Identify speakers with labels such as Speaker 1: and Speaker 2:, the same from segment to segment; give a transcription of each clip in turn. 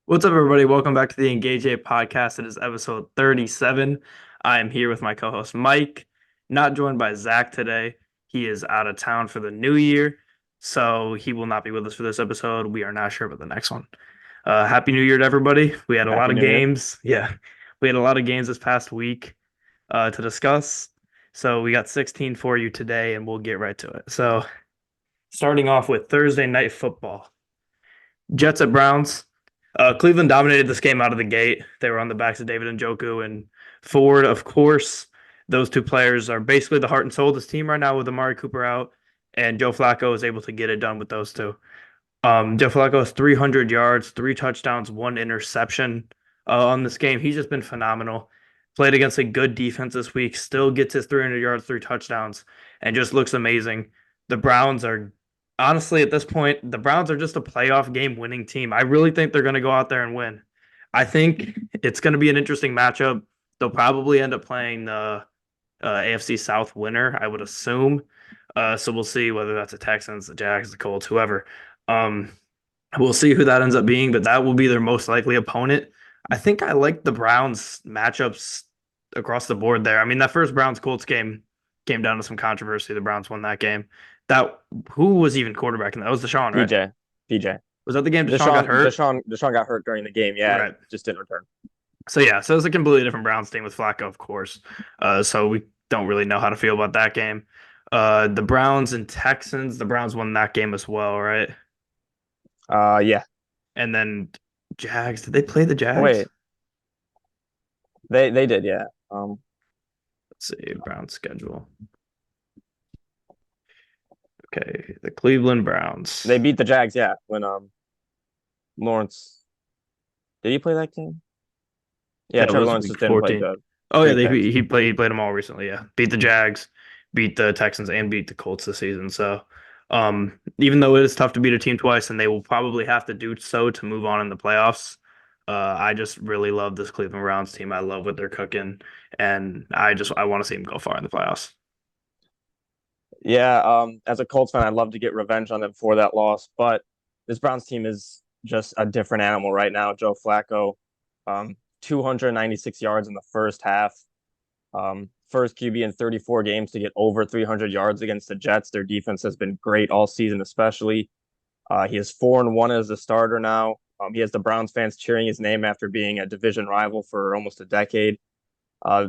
Speaker 1: What's up, everybody? Welcome back to the Engage 8 podcast. It is episode 37. I am here with my co host, Mike, not joined by Zach today. He is out of town for the new year, so he will not be with us for this episode. We are not sure about the next one. Happy New Year to everybody. We had a lot
Speaker 2: Happy
Speaker 1: of
Speaker 2: New Year.
Speaker 1: games. Yeah, we had a lot of games this past week to discuss. So we got 16 for you today, and we'll get right to it. So, starting off with Thursday night football. Jets at Browns. Cleveland dominated this game out of the gate. They were on the backs of David Njoku and Ford, of course. Those two players are basically the heart and soul of this team right now with Amari Cooper out, and Joe Flacco is able to get it done with those two. Joe Flacco has 300 yards, three touchdowns, one interception on this game. He's just been phenomenal. Played against a good defense this week, still gets his 300 yards, three touchdowns, and just looks amazing. The Browns are honestly at this point, the Browns are just a playoff game winning team. I really think they're going to go out there and win. I think it's going to be an interesting matchup. They'll probably end up playing the AFC South winner, I would assume. So we'll see whether that's the Texans, the Jags, the Colts, whoever. Um, we'll see who that ends up being, but that will be their most likely opponent. I think I like the Browns matchups across the board there. I mean, that first Browns Colts game came down to some controversy. The Browns won that game. That who was even quarterbacking that? Was Deshaun, right?
Speaker 2: PJ. PJ.
Speaker 1: Was that the game Deshaun got
Speaker 2: Deshaun
Speaker 1: hurt?
Speaker 2: Deshaun Deshaun got hurt during the game. Yeah,
Speaker 1: Right.
Speaker 2: and just didn't return.
Speaker 1: So yeah, so it's a completely different Browns team with Flacco, of course. So we don't really know how to feel about that game. The Browns and Texans, the Browns won that game as well, right?
Speaker 2: Yeah.
Speaker 1: And then Jags, did they play the Jags?
Speaker 2: Wait, they did, yeah.
Speaker 1: Let's see, Browns schedule. Okay, the Cleveland
Speaker 2: They
Speaker 1: Browns.
Speaker 2: beat the Jags, yeah, when Lawrence did he play that game? Yeah,
Speaker 1: That
Speaker 2: Trevor
Speaker 1: was
Speaker 2: Lawrence
Speaker 1: week
Speaker 2: just didn't play
Speaker 1: 14.
Speaker 2: good.
Speaker 1: Oh yeah,
Speaker 2: Three picks.
Speaker 1: he played them all recently. Yeah, beat the Jags, beat the Texans, and beat the Colts this season. So, even though it is tough to beat a team twice, and they will probably have to do so to move on in the playoffs, I just really love this Cleveland Browns team. I love what they're cooking, and I want to see them go far in the playoffs.
Speaker 2: Yeah, as a Colts fan, I'd love to get revenge on them for that loss, but this Browns team is just a different animal right now. Joe Flacco, 296 yards in the first half. First QB in 34 games to get over 300 yards against the Jets. Their defense has been great all season, especially. He is 4-1 as a starter now. He has the Browns fans cheering his name after being a division rival for almost a decade.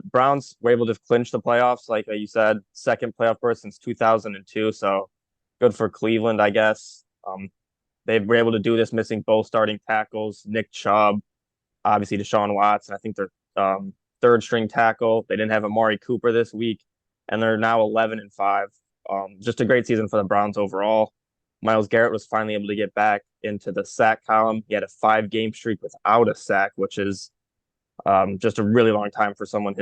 Speaker 2: Browns were able to clinch the playoffs, like you said, second playoff berth since 2002. So good for Cleveland, I guess. They were able to do this missing both starting tackles, Nick Chubb, obviously Deshaun Watson. I think they're third string tackle. They didn't have Amari Cooper this week, and they're now 11-5. Just a great season for the Browns overall. Myles Garrett was finally able to get back into the sack column. He had a 5 game streak without a sack, which is just a really long time for someone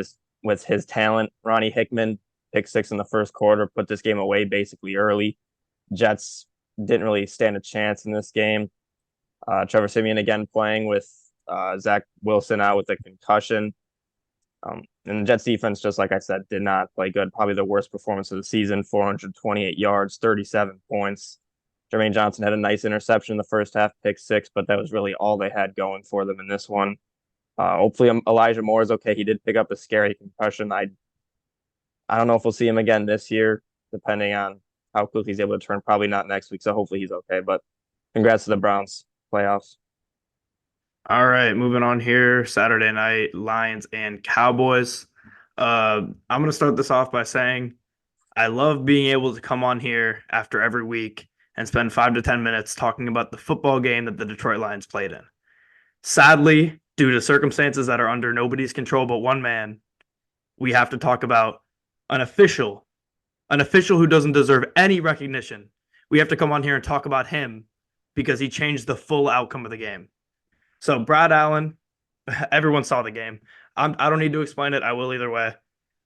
Speaker 2: with his talent. Ronnie Hickman, pick six in the first quarter, put this game away basically early. Jets didn't really stand a chance in this game. Trevor Siemian again playing with Zach Wilson out with a concussion. And the Jets defense, just like I said, did not play good. Probably the worst performance of the season, 428 yards, 37 points. Jermaine Johnson had a nice interception in the first half, pick six, but that was really all they had going for them in this one. Hopefully Elijah Moore is okay. He did pick up a scary concussion. I don't know if we'll see him again this year, depending on how quickly he's able to turn. Probably not next week, so hopefully he's okay. But congrats to the Browns playoffs.
Speaker 1: All right, moving on here. Saturday night, Lions and Cowboys. I'm gonna start this off by saying I love being able to come on here after every week and spend 5 to 10 minutes talking about the football game that the Detroit Lions played in. Sadly, due to circumstances that are under nobody's control but one man, we have to talk about an official, an official who doesn't deserve any recognition. We have to come on here and talk about him because he changed the full outcome of the game. So Brad Allen, everyone saw the game. I don't need to explain it. I will either way.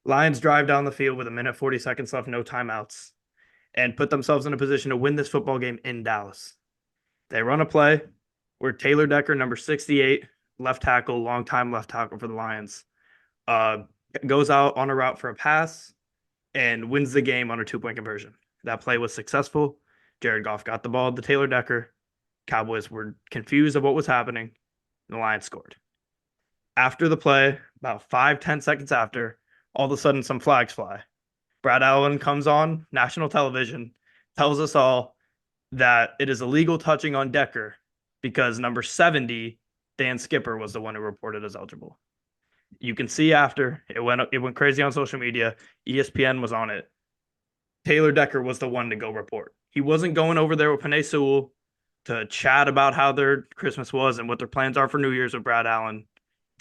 Speaker 1: Lions drive down the field with a minute 40 seconds left, no timeouts, and put themselves in a position to win this football game in Dallas. They run a play where Taylor Decker, number 68, left tackle, long time left tackle for the Lions, uh, goes out on a route for a pass and wins the game on a 2 point conversion. That play was successful. Jared Goff got the ball to Taylor Decker. Cowboys were confused of what was happening. and the Lions scored. After the play, about 5, 10 seconds after, all of a sudden some flags fly. Brad Allen comes on national television, tells us all that it is illegal touching on Decker because number 70, Dan Skipper, was the one who reported as eligible. You can see after it went crazy on social media. ESPN was on it. Taylor Decker was the one to go report. He wasn't going over there with Panay Sewell to chat about how their Christmas was and what their plans are for New Year's with Brad Allen.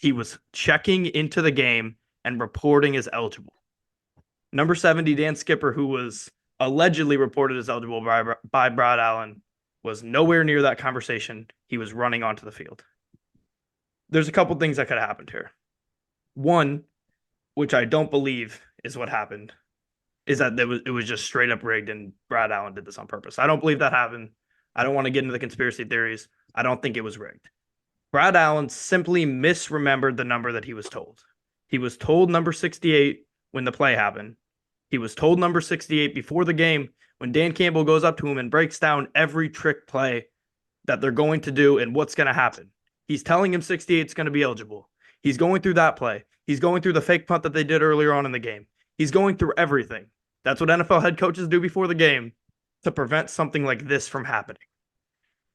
Speaker 1: He was checking into the game and reporting as eligible. Number 70, Dan Skipper, who was allegedly reported as eligible by Brad Allen, was nowhere near that conversation. He was running onto the field. There's a couple things that could have happened here. One, which I don't believe is what happened, is that it was just straight up rigged and Brad Allen did this on purpose. I don't believe that happened. I don't want to get into the conspiracy theories. I don't think it was rigged. Brad Allen simply misremembered the number that he was told. He was told number 68 when the play happened. He was told number 68 before the game when Dan Campbell goes up to him and breaks down every trick play that they're going to do and what's going to happen. He's telling him 68 is going to be eligible. He's going through that play. He's going through the fake punt that they did earlier on in the game. He's going through everything. That's what NFL head coaches do before the game to prevent something like this from happening.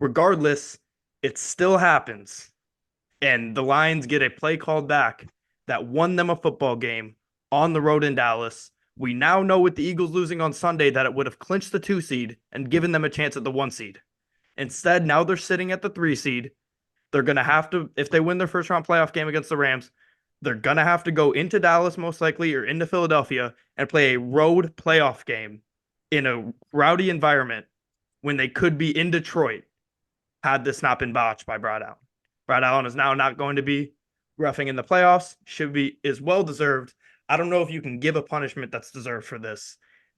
Speaker 1: Regardless, it still happens. And the Lions get a play called back that won them a football game on the road in Dallas. We now know with the Eagles losing on Sunday that it would have clinched the 2 seed and given them a chance at the 1 seed. Instead, now they're sitting at the 3 seed. They're going to have to, if they win their first round playoff game against the Rams, they're going to have to go into Dallas most likely or into Philadelphia and play a road playoff game in a rowdy environment when they could be in Detroit had this not been botched by Brad Allen. Brad Allen is now not going to be roughing in the playoffs, is well deserved. I don't know if you can give a punishment that's deserved for this.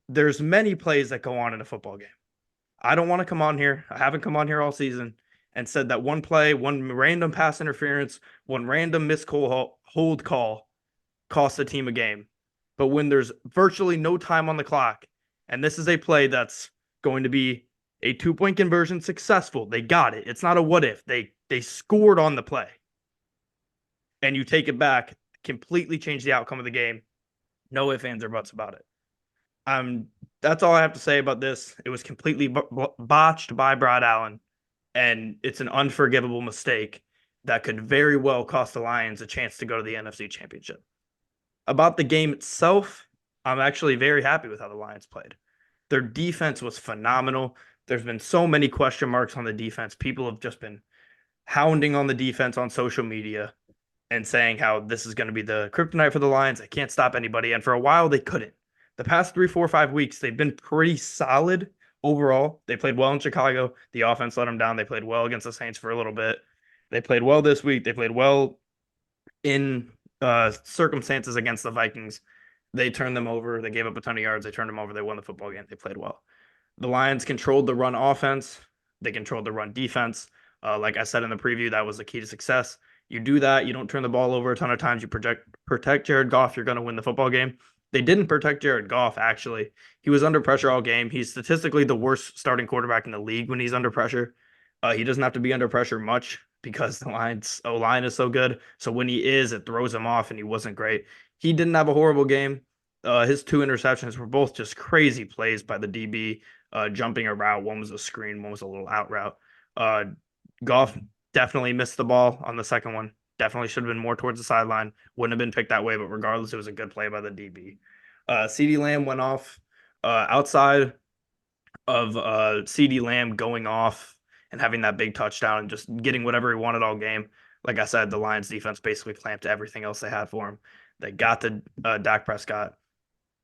Speaker 1: There's many plays that go on in a football game. I don't want to come on here. I haven't come on here all season and said that one play, one random pass interference, one random missed hold call cost the team a game. But when there's virtually no time on the clock, and this is a play that's going to be a 2-point conversion successful, they got it. It's not a what if. They scored on the play. And you take it back, completely change the outcome of the game. No ifs, ands, or buts about it. That's all I have to say about this. It was completely botched by Brad Allen, and it's an unforgivable mistake that could very well cost the Lions a chance to go to the NFC Championship. About the game itself, I'm actually very happy with how the Lions played. Their defense was phenomenal. There's been so many question marks on the defense. People have just been hounding on the defense on social media and saying how this is going to be the kryptonite for the Lions. They can't stop anybody. And for a while, they couldn't. The past 3, 4, 5 weeks, they've been pretty solid overall. They played well in Chicago. The offense let them down. They played well against the Saints for a little bit. They played well this week. They played well in circumstances against the Vikings. They turned them over. They gave up a ton of yards. They turned them over. They won the football game. They played well. The Lions controlled the run offense. They controlled the run defense. Like I said in the preview, that was the key to success. You do that. You don't turn the ball over a ton of times. You protect Jared Goff. You're going to win the football game. They didn't protect Jared Goff, actually. He was under pressure all game. He's statistically the worst starting quarterback in the league when he's under pressure. He doesn't have to be under pressure much because the Lions' O-line is so good. So when he is, it throws him off, and he wasn't great. He didn't have a horrible game. His 2 interceptions were both just crazy plays by the DB, jumping a route. One was a screen, one was a little out route. Goff definitely missed the ball on the second one. Definitely should have been more towards the sideline. Wouldn't have been picked that way, but regardless, it was a good play by the DB. CeeDee Lamb went off. Outside of CeeDee Lamb going off and having that big touchdown and just getting whatever he wanted all game. Like I said, the Lions defense basically clamped everything else they had for him. They got to Dak Prescott.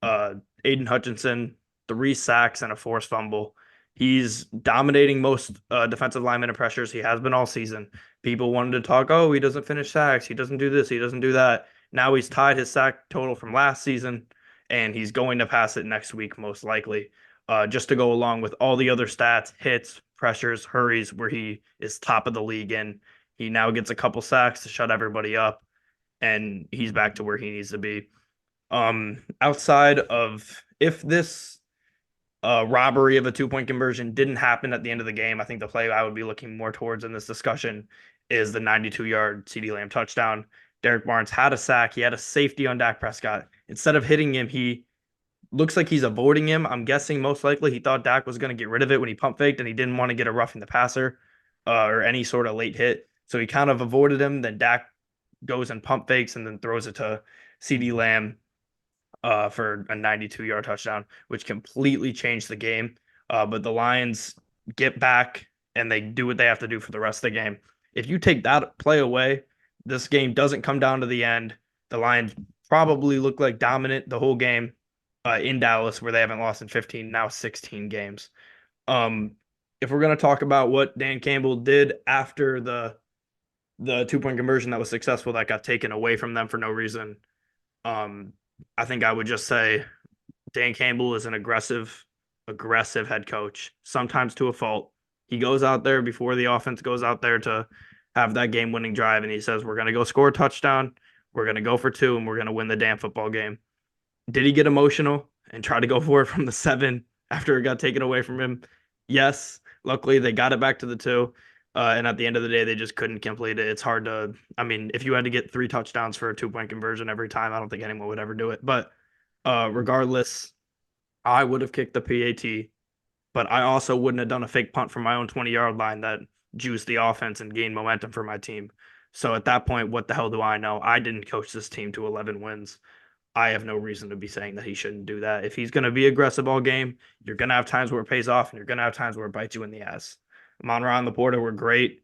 Speaker 1: Aiden Hutchinson, 3 sacks and a forced fumble. He's dominating most defensive linemen in pressures. He has been all season. People wanted to talk, oh, he doesn't finish sacks. He doesn't do this. He doesn't do that. Now he's tied his sack total from last season, and he's going to pass it next week, most likely, just to go along with all the other stats, hits, pressures, hurries, where he is top of the league in. He now gets a couple sacks to shut everybody up, and he's back to where he needs to be. Outside of if this robbery of a 2-point conversion didn't happen at the end of the game, I think the play I would be looking more towards in this discussion is the 92-yard CeeDee Lamb touchdown. Derek Barnes had a sack. He had a safety on Dak Prescott. Instead of hitting him, he looks like he's avoiding him. I'm guessing most likely he thought Dak was going to get rid of it when he pump faked, and he didn't want to get a roughing the passer or any sort of late hit. So he kind of avoided him. Then Dak goes and pump fakes and then throws it to CeeDee Lamb for a 92-yard touchdown, which completely changed the game. But the Lions get back and they do what they have to do for the rest of the game. If you take that play away, this game doesn't come down to the end. The Lions probably look like dominant the whole game in Dallas, where they haven't lost in 15, now 16 games. If we're going to talk about what Dan Campbell did after the 2-point conversion that was successful that got taken away from them for no reason, I think I would just say Dan Campbell is an aggressive head coach, sometimes to a fault. He goes out there before the offense goes out there to have that game-winning drive, and he says, we're going to go score a touchdown, we're going to go for two, and we're going to win the damn football game. Did he get emotional and try to go for it from the 7 after it got taken away from him? Yes. Luckily, they got it back to the 2. And at the end of the day, they just couldn't complete it. It's hard to, I mean, if you had to get 3 touchdowns for a 2-point conversion every time, I don't think anyone would ever do it. But regardless, I would have kicked the PAT, but I also wouldn't have done a fake punt from my own 20-yard line that juiced the offense and gained momentum for my team. So at that point, what the hell do I know? I didn't coach this team to 11 wins. I have no reason to be saying that he shouldn't do that. If he's going to be aggressive all game, you're going to have times where it pays off, and you're going to have times where it bites you in the ass. Monra and Laporta were great.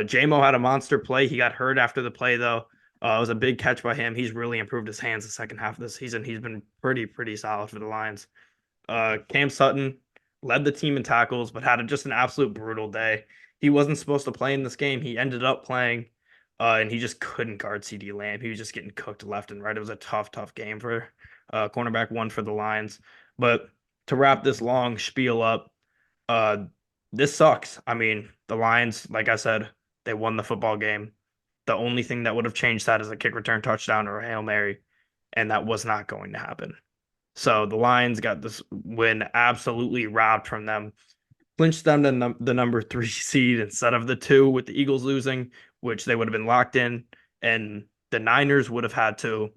Speaker 1: J-Mo had a monster play. He got hurt after the play, though. It was a big catch by him. He's really improved his hands the second half of the season. He's been pretty solid for the Lions. Cam Sutton led the team in tackles, but had just an absolute brutal day. He wasn't supposed to play in this game. He ended up playing, and he just couldn't guard CeeDee Lamb. He was just getting cooked left and right. It was a tough game for cornerback 1 for the Lions. But to wrap this long spiel up, this sucks. I mean, the Lions, like I said, they won the football game. The only thing that would have changed that is a kick return touchdown or a Hail Mary, and that was not going to happen. So the Lions got this win absolutely robbed from them, clinched them to the number 3 seed instead of the 2 with the Eagles losing, which they would have been locked in. And the Niners would have had to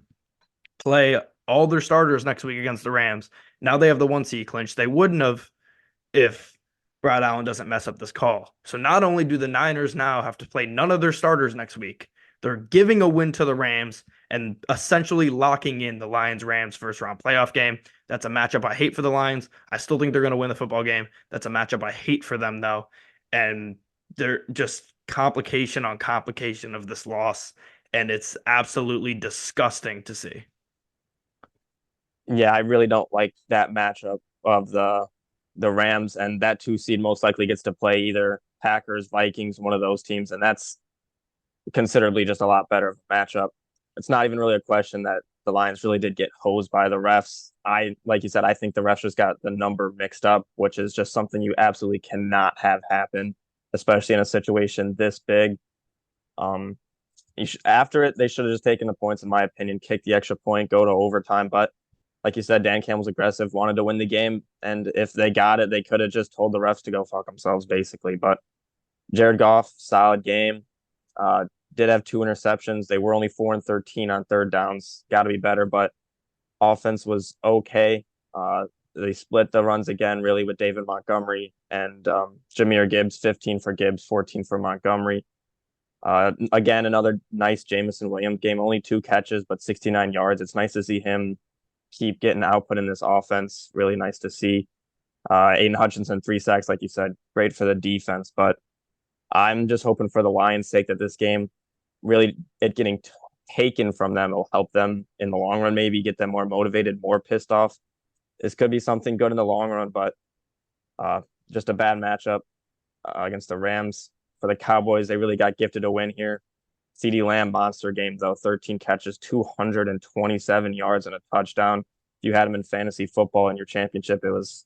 Speaker 1: play all their starters next week against the Rams. Now they have the 1 seed clinched. They wouldn't have if Brad Allen doesn't mess up this call. So not only do the Niners now have to play none of their starters next week, they're giving a win to the Rams and essentially locking in the Lions-Rams first-round playoff game. That's a matchup I hate for the Lions. I still think they're going to win the football game. That's a matchup I hate for them, though. And they're just complication on complication of this loss, and it's absolutely disgusting to see.
Speaker 2: Yeah, I really don't like that matchup of the Rams, and that 2 seed most likely gets to play either Packers, Vikings, one of those teams, and that's considerably just a lot better of a matchup. It's not even really a question that the Lions really did get hosed by the refs. Like you said, I think the refs just got the number mixed up, which is just something you absolutely cannot have happen, especially in a situation this big. After it, they should have just taken the points, in my opinion, kick the extra point, go to overtime. But like you said, Dan Campbell's aggressive, wanted to win the game, and if they got it, they could have just told the refs to go fuck themselves, basically. But Jared Goff, solid game. Did have 2 interceptions. They were only 4 and 13 on third downs. Got to be better, but offense was okay. They split the runs again, really, with David Montgomery and Jahmyr Gibbs, 15 for Gibbs, 14 for Montgomery. Again, another nice Jameson Williams game, only 2 catches, but 69 yards. It's nice to see him keep getting output in this offense. Really nice to see. Aiden Hutchinson, 3 sacks, like you said, great for the defense. But I'm just hoping for the Lions' sake that this game, really, it getting taken from them will help them in the long run, maybe get them more motivated, more pissed off. This could be something good in the long run, but just a bad matchup against the Rams. For the Cowboys, they really got gifted a win here. CeeDee Lamb, monster game, though. 13 catches, 227 yards, and a touchdown. If you had him in fantasy football in your championship, it was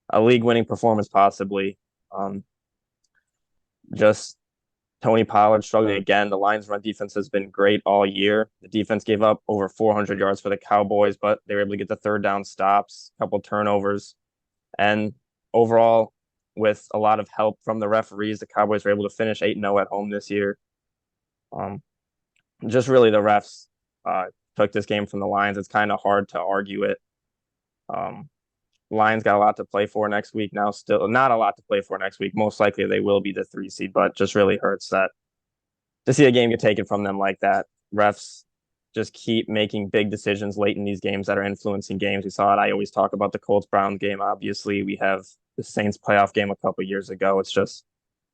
Speaker 2: a league-winning performance, possibly. Just Tony Pollard struggling again. The Lions' run defense has been great all year. The defense gave up over 400 yards for the Cowboys, but they were able to get the third down stops, a couple turnovers. And overall, with a lot of help from the referees. The Cowboys were able to finish 8-0 at home this year. Um, just really the refs uh, took this game from the Lions. It's kind of hard to argue it. Um, Lions got a lot to play for next week. Now, still not a lot to play for next week. Most likely they will be the 3 seed, but just really hurts that to see a game get taken from them like that. Refs just keep making big decisions late in these games that are influencing games. We saw it. I always talk about the Colts Browns game. Obviously, we have the Saints playoff game a couple years ago. It's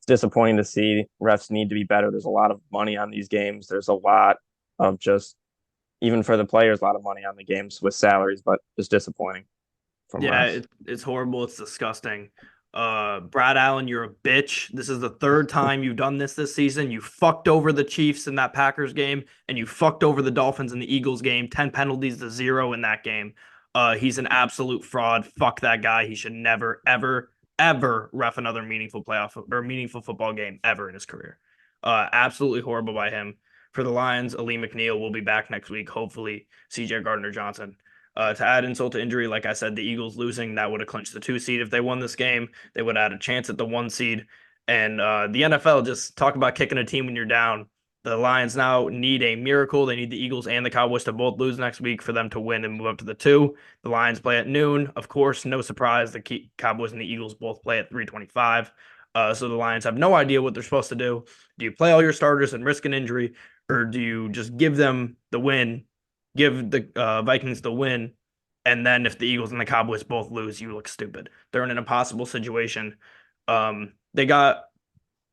Speaker 2: disappointing to see. Refs need to be better. There's a lot of money on these games. There's a lot of just even for the players, a lot of money on the games with salaries, but it's disappointing from
Speaker 1: Yeah,
Speaker 2: refs.
Speaker 1: it's horrible. It's disgusting. Brad Allen, you're a bitch. This is the third time you've done this season. You fucked over the Chiefs in that Packers game, and you fucked over the Dolphins in the Eagles game. 10 penalties to 0 in that game. He's an absolute fraud. Fuck that guy. He should never, ever, ever ref another meaningful playoff or meaningful football game ever in his career. Absolutely horrible by him. For the Lions, Ali McNeil will be back next week. Hopefully, CJ Gardner Johnson. To add insult to injury, like I said, the Eagles losing, that would have clinched the 2 seed. If they won this game, they would have had a chance at the 1 seed. And the NFL, just talk about kicking a team when you're down. The Lions now need a miracle. They need the Eagles and the Cowboys to both lose next week for them to win and move up to the 2. The Lions play at noon. Of course, no surprise. The Cowboys and the Eagles both play at 3:25. So the Lions have no idea what they're supposed to do. Do you play all your starters and risk an injury, or do you just give them the win, give the Vikings the win, and then if the Eagles and the Cowboys both lose, you look stupid. They're in an impossible situation. They got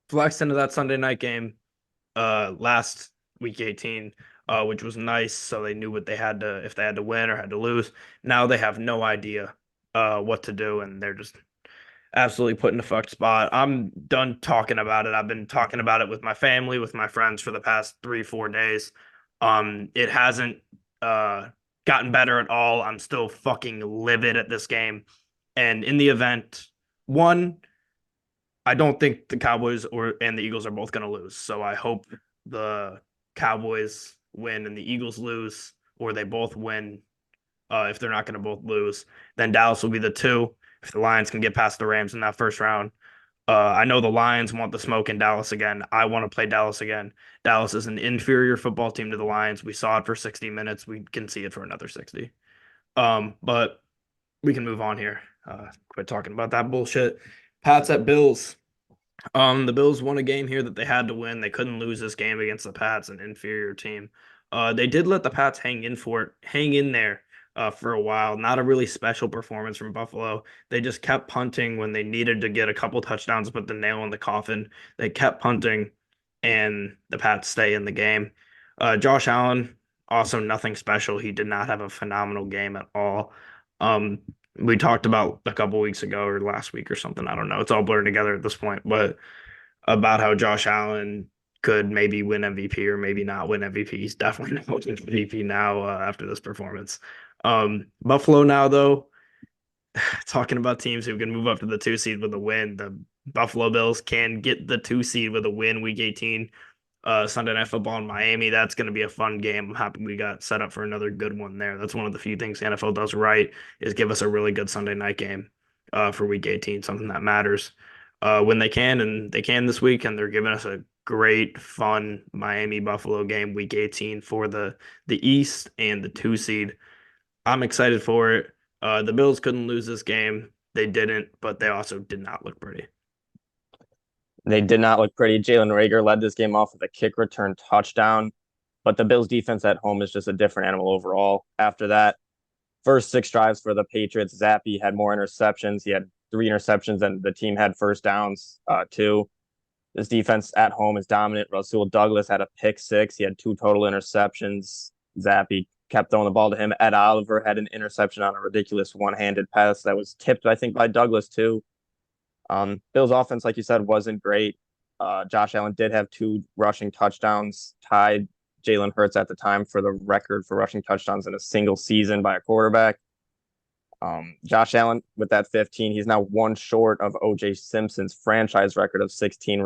Speaker 1: flexed into that Sunday night game last week 18, which was nice. So they knew what they had to, if they had to win or had to lose. Now they have no idea what to do, and they're just absolutely put in a fucked spot. I'm done talking about it. I've been talking about it with my family, with my friends for the past 3, 4 days. It hasn't uh gotten better at all. I'm still fucking livid at this game. And in the event, one, I don't think the Cowboys or and the Eagles are both going to lose. So I hope the Cowboys win and the Eagles lose, or they both win. If they're not going to both lose, then Dallas will be the 2. If the Lions can get past the Rams in that first round, I know the Lions want the smoke in Dallas again. I want to play Dallas again. Dallas is an inferior football team to the Lions. We saw it for 60 minutes. We can see it for another 60. But we can move on here. Quit talking about that bullshit. Pats at Bills. The Bills won a game here that they had to win. They couldn't lose this game against the Pats, an inferior team. They did let the Pats hang in there for a while. Not a really special performance from Buffalo. They just kept punting when they needed to get a couple touchdowns, put the nail in the coffin. They kept punting, and the Pats stay in the game. Josh Allen, also nothing special. He did not have a phenomenal game at all. Um, we talked about a couple weeks ago or last week or something. I don't know. It's all blurred together at this point, but about how Josh Allen could maybe win MVP or maybe not win MVP. He's definitely not winning MVP now after this performance. Buffalo now, though, talking about teams who can move up to the 2 seed with a win. The Buffalo Bills can get the 2 seed with a win week 18. Sunday Night Football in Miami. That's going to be a fun game. I'm happy we got set up for another good one there. That's one of the few things the NFL does right is give us a really good Sunday night game for Week 18, something that matters when they can, and they can this week, and they're giving us a great, fun Miami Buffalo game Week 18 for the East and the 2 seed. I'm excited for it. The Bills couldn't lose this game. They didn't, but they also did not look pretty.
Speaker 2: They did not look pretty. Jalen Rager led this game off with a kick return touchdown, but the Bills defense at home is just a different animal overall. After that, first 6 drives for the Patriots, Zappe had more interceptions. He had 3 interceptions, and the team had first downs, 2. This defense at home is dominant. Rasul Douglas had a pick 6. He had 2 total interceptions. Zappe kept throwing the ball to him. Ed Oliver had an interception on a ridiculous one-handed pass that was tipped, I think, by Douglas, too. Bills offense, like you said, wasn't great. Josh Allen did have 2 rushing touchdowns, tied Jalen Hurts at the time for the record for rushing touchdowns in a single season by a quarterback. Josh Allen with that 15, he's now 1 short of OJ Simpson's franchise record of 16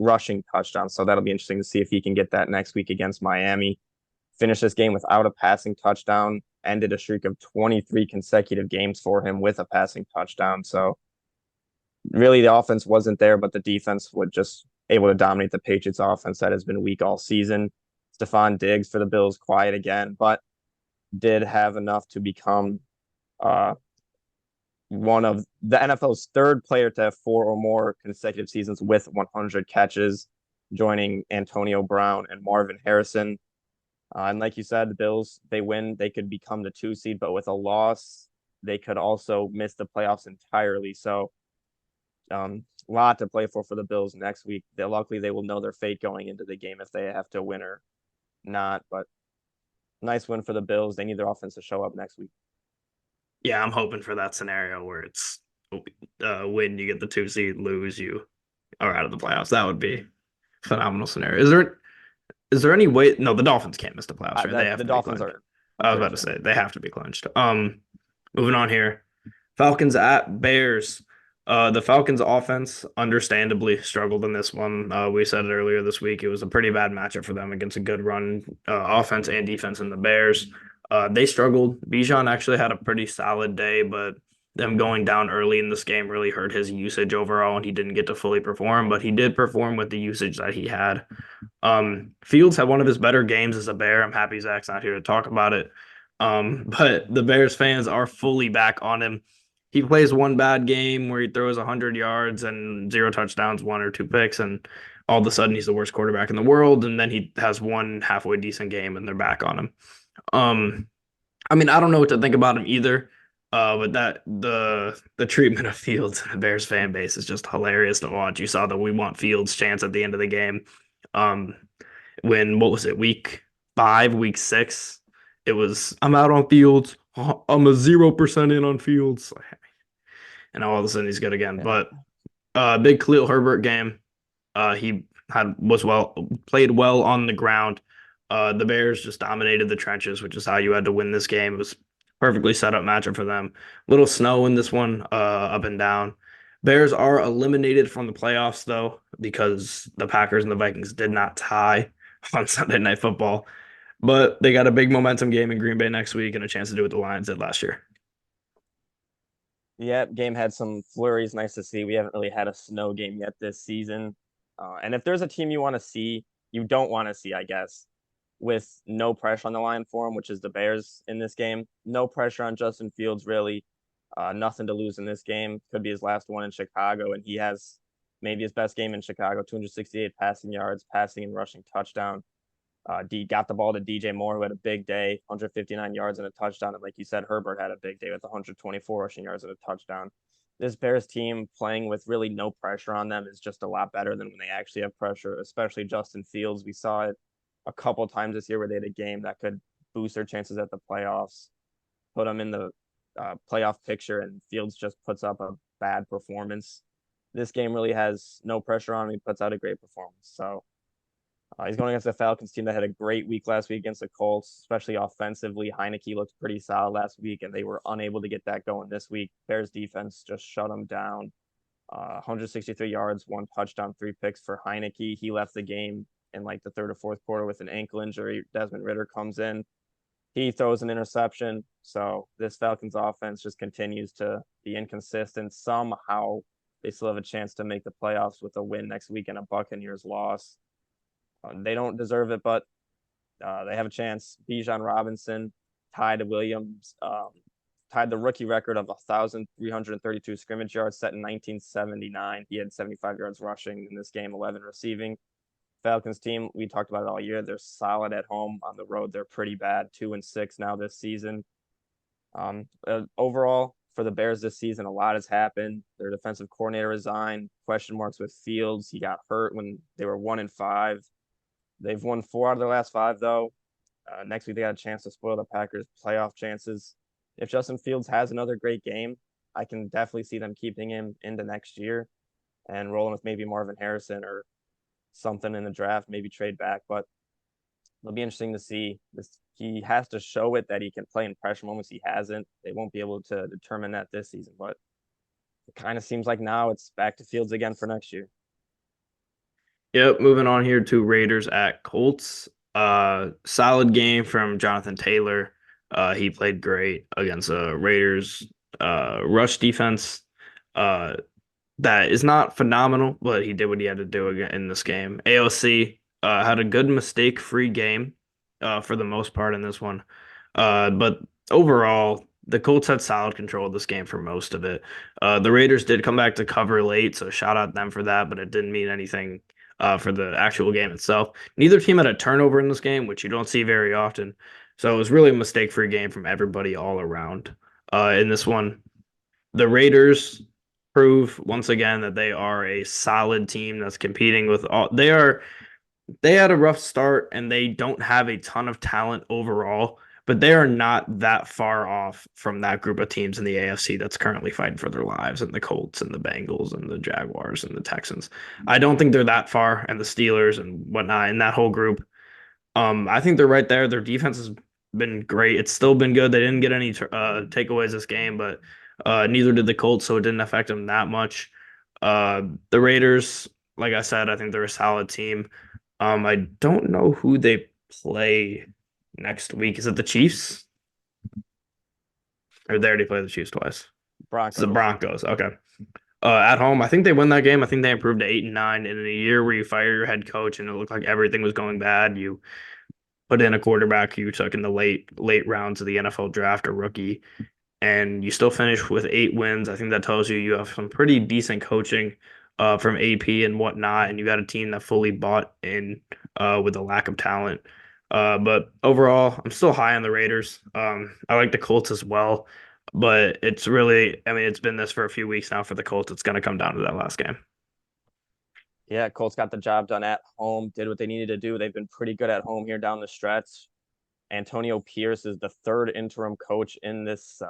Speaker 2: rushing touchdowns. So that'll be interesting to see if he can get that next week against Miami. Finish this game without a passing touchdown, ended a streak of 23 consecutive games for him with a passing touchdown. So really the offense wasn't there, but the defense would just able to dominate the Patriots offense that has been weak all season. Stephon Diggs for the Bills quiet again, but did have enough to become uh, one of the NFL's third player to have four or more consecutive seasons with 100 catches, joining Antonio Brown and Marvin Harrison. And like you said, the Bills, they win, they could become the 2 seed, but with a loss, they could also miss the playoffs entirely. So, a lot to play for the Bills next week. Luckily, they will know their fate going into the game if they have to win or not. But nice win for the Bills. They need their offense to show up next week.
Speaker 1: Yeah, I'm hoping for that scenario where it's win, you get the 2 seed, lose, you are out of the playoffs. That would be a phenomenal scenario. Is there any way? No, the Dolphins can't miss the playoffs, right? They
Speaker 2: That
Speaker 1: have
Speaker 2: the
Speaker 1: to be
Speaker 2: Dolphins
Speaker 1: clinched.
Speaker 2: are, I'm
Speaker 1: I was
Speaker 2: pretty
Speaker 1: about to
Speaker 2: sure.
Speaker 1: say they have to be clinched. Moving on here. Falcons at Bears. The Falcons offense understandably struggled in this one. We said it earlier this week. It was a pretty bad matchup for them against a good run offense and defense in the Bears. They struggled. Bijan actually had a pretty solid day, but them going down early in this game really hurt his usage overall, and he didn't get to fully perform, but he did perform with the usage that he had. Fields had one of his better games as a Bear. I'm happy Zach's not here to talk about it. But the Bears fans are fully back on him. He plays one bad game where he throws 100 yards and zero touchdowns, one or two picks, and all of a sudden he's the worst quarterback in the world. And then he has one halfway decent game and they're back on him. Um, I mean, I don't know what to think about him either. But that the treatment of Fields and the Bears fan base is just hilarious to watch. You saw the "We Want Fields" chants at the end of the game. Um, when what was it, week 5, week 6? It was I'm out on Fields. I'm a 0% in on Fields, and all of a sudden he's good again.
Speaker 2: Yeah.
Speaker 1: But big Khalil Herbert game. He played well on the ground. The Bears just dominated the trenches, which is how you had to win this game. It was perfectly set up matchup for them. Little snow in this one, up and down. Bears are eliminated from the playoffs though because the Packers and the Vikings did not tie on Sunday Night Football, but they got a big momentum game in Green Bay next week and a chance to do what the Lions did last year.
Speaker 2: Yeah, game had some flurries. Nice to see. We haven't really had a snow game yet this season. And if there's a team you want to see, you don't want to see, I guess, with no pressure on the line for him, which is the Bears in this game. No pressure on Justin Fields, really. Nothing to lose in this game. Could be his last one in Chicago, and he has maybe his best game in Chicago, 268 passing yards, passing and rushing touchdown. D got the ball to DJ Moore, who had a big day, 159 yards and a touchdown. And like you said, Herbert had a big day with 124 rushing yards and a touchdown. This Bears team playing with really no pressure on them is just a lot better than when they actually have pressure, especially Justin Fields. We saw it a couple times this year where they had a game that could boost their chances at the playoffs, put them in the playoff picture, and Fields just puts up a bad performance. This game really has no pressure on him. He puts out a great performance. So he's going against the Falcons team that had a great week last week against the Colts, especially offensively. Heineke looked pretty solid last week, and they were unable to get that going this week. Bears defense just shut them down. 163 yards, one touchdown, three picks for Heineke. He left the game in like the third or fourth quarter with an ankle injury. Desmond Ridder comes in. He throws an interception. So this Falcons offense just continues to be inconsistent. Somehow they still have a chance to make the playoffs with a win next week and a Buccaneers loss. They don't deserve it, but they have a chance. Bijan Robinson tied Williams, tied the rookie record of 1,332 scrimmage yards set in 1979. He had 75 yards rushing in this game, 11 receiving. Falcons team, we talked about it all year. They're solid at home. On the road, they're pretty bad, 2-6 now this season. Overall, for the Bears this season, a lot has happened. Their defensive coordinator resigned. Question marks with Fields. He got hurt when they were 1-5. They've won 4 out of their last 5, though. Next week, they got a chance to spoil the Packers' playoff chances. If Justin Fields has another great game, I can definitely see them keeping him into next year and rolling with maybe Marvin Harrison or something in the draft, maybe trade back. But it'll be interesting to see. He has to show it that he can play in pressure moments. He hasn't. They won't be able to determine that this season, but it kind of seems like now it's back to Fields again for next year.
Speaker 1: Yep, moving on here to Raiders at Colts. Solid game from Jonathan Taylor. He played great against Raiders rush defense. Uh, that is not phenomenal, but he did what he had to do again in this game. AOC had a good mistake-free game for the most part in this one. But overall, the Colts had solid control of this game for most of it. The Raiders did come back to cover late, so shout out them for that, but it didn't mean anything for the actual game itself. Neither team had a turnover in this game, which you don't see very often. So it was really a mistake-free game from everybody all around. In this one, the Raiders prove once again that they are a solid team that's competing with all they had a rough start and they don't have a ton of talent overall, but they are not that far off from that group of teams in the AFC that's currently fighting for their lives, and the Colts and the Bengals and the Jaguars and the Texans. I don't think they're that far, and the Steelers and whatnot in that whole group. I think they're right there. Their defense has been great. It's still been good. They didn't get any takeaways this game, but neither did the Colts, so it didn't affect them that much. The Raiders, like I said, I think they're a solid team. I don't know who they play next week. Is it the Chiefs? Or they already played the Chiefs twice? It's the
Speaker 2: Broncos.
Speaker 1: Broncos. Okay. At home, I think they win that game. I think they improved to 8-9. And in a year where you fire your head coach and it looked like everything was going bad, you put in a quarterback you took in the late rounds of the NFL draft, a rookie, and you still finish with 8 wins. I think that tells you you have some pretty decent coaching from AP and whatnot, and you got a team that fully bought in with a lack of talent. But overall, I'm still high on the Raiders. I like the Colts as well, but it's really, I mean, it's been this for a few weeks now for the Colts. It's going to come down to that last game.
Speaker 2: Yeah, Colts got the job done at home, did what they needed to do. They've been pretty good at home here down the stretch. Antonio Pierce is the third interim coach in this.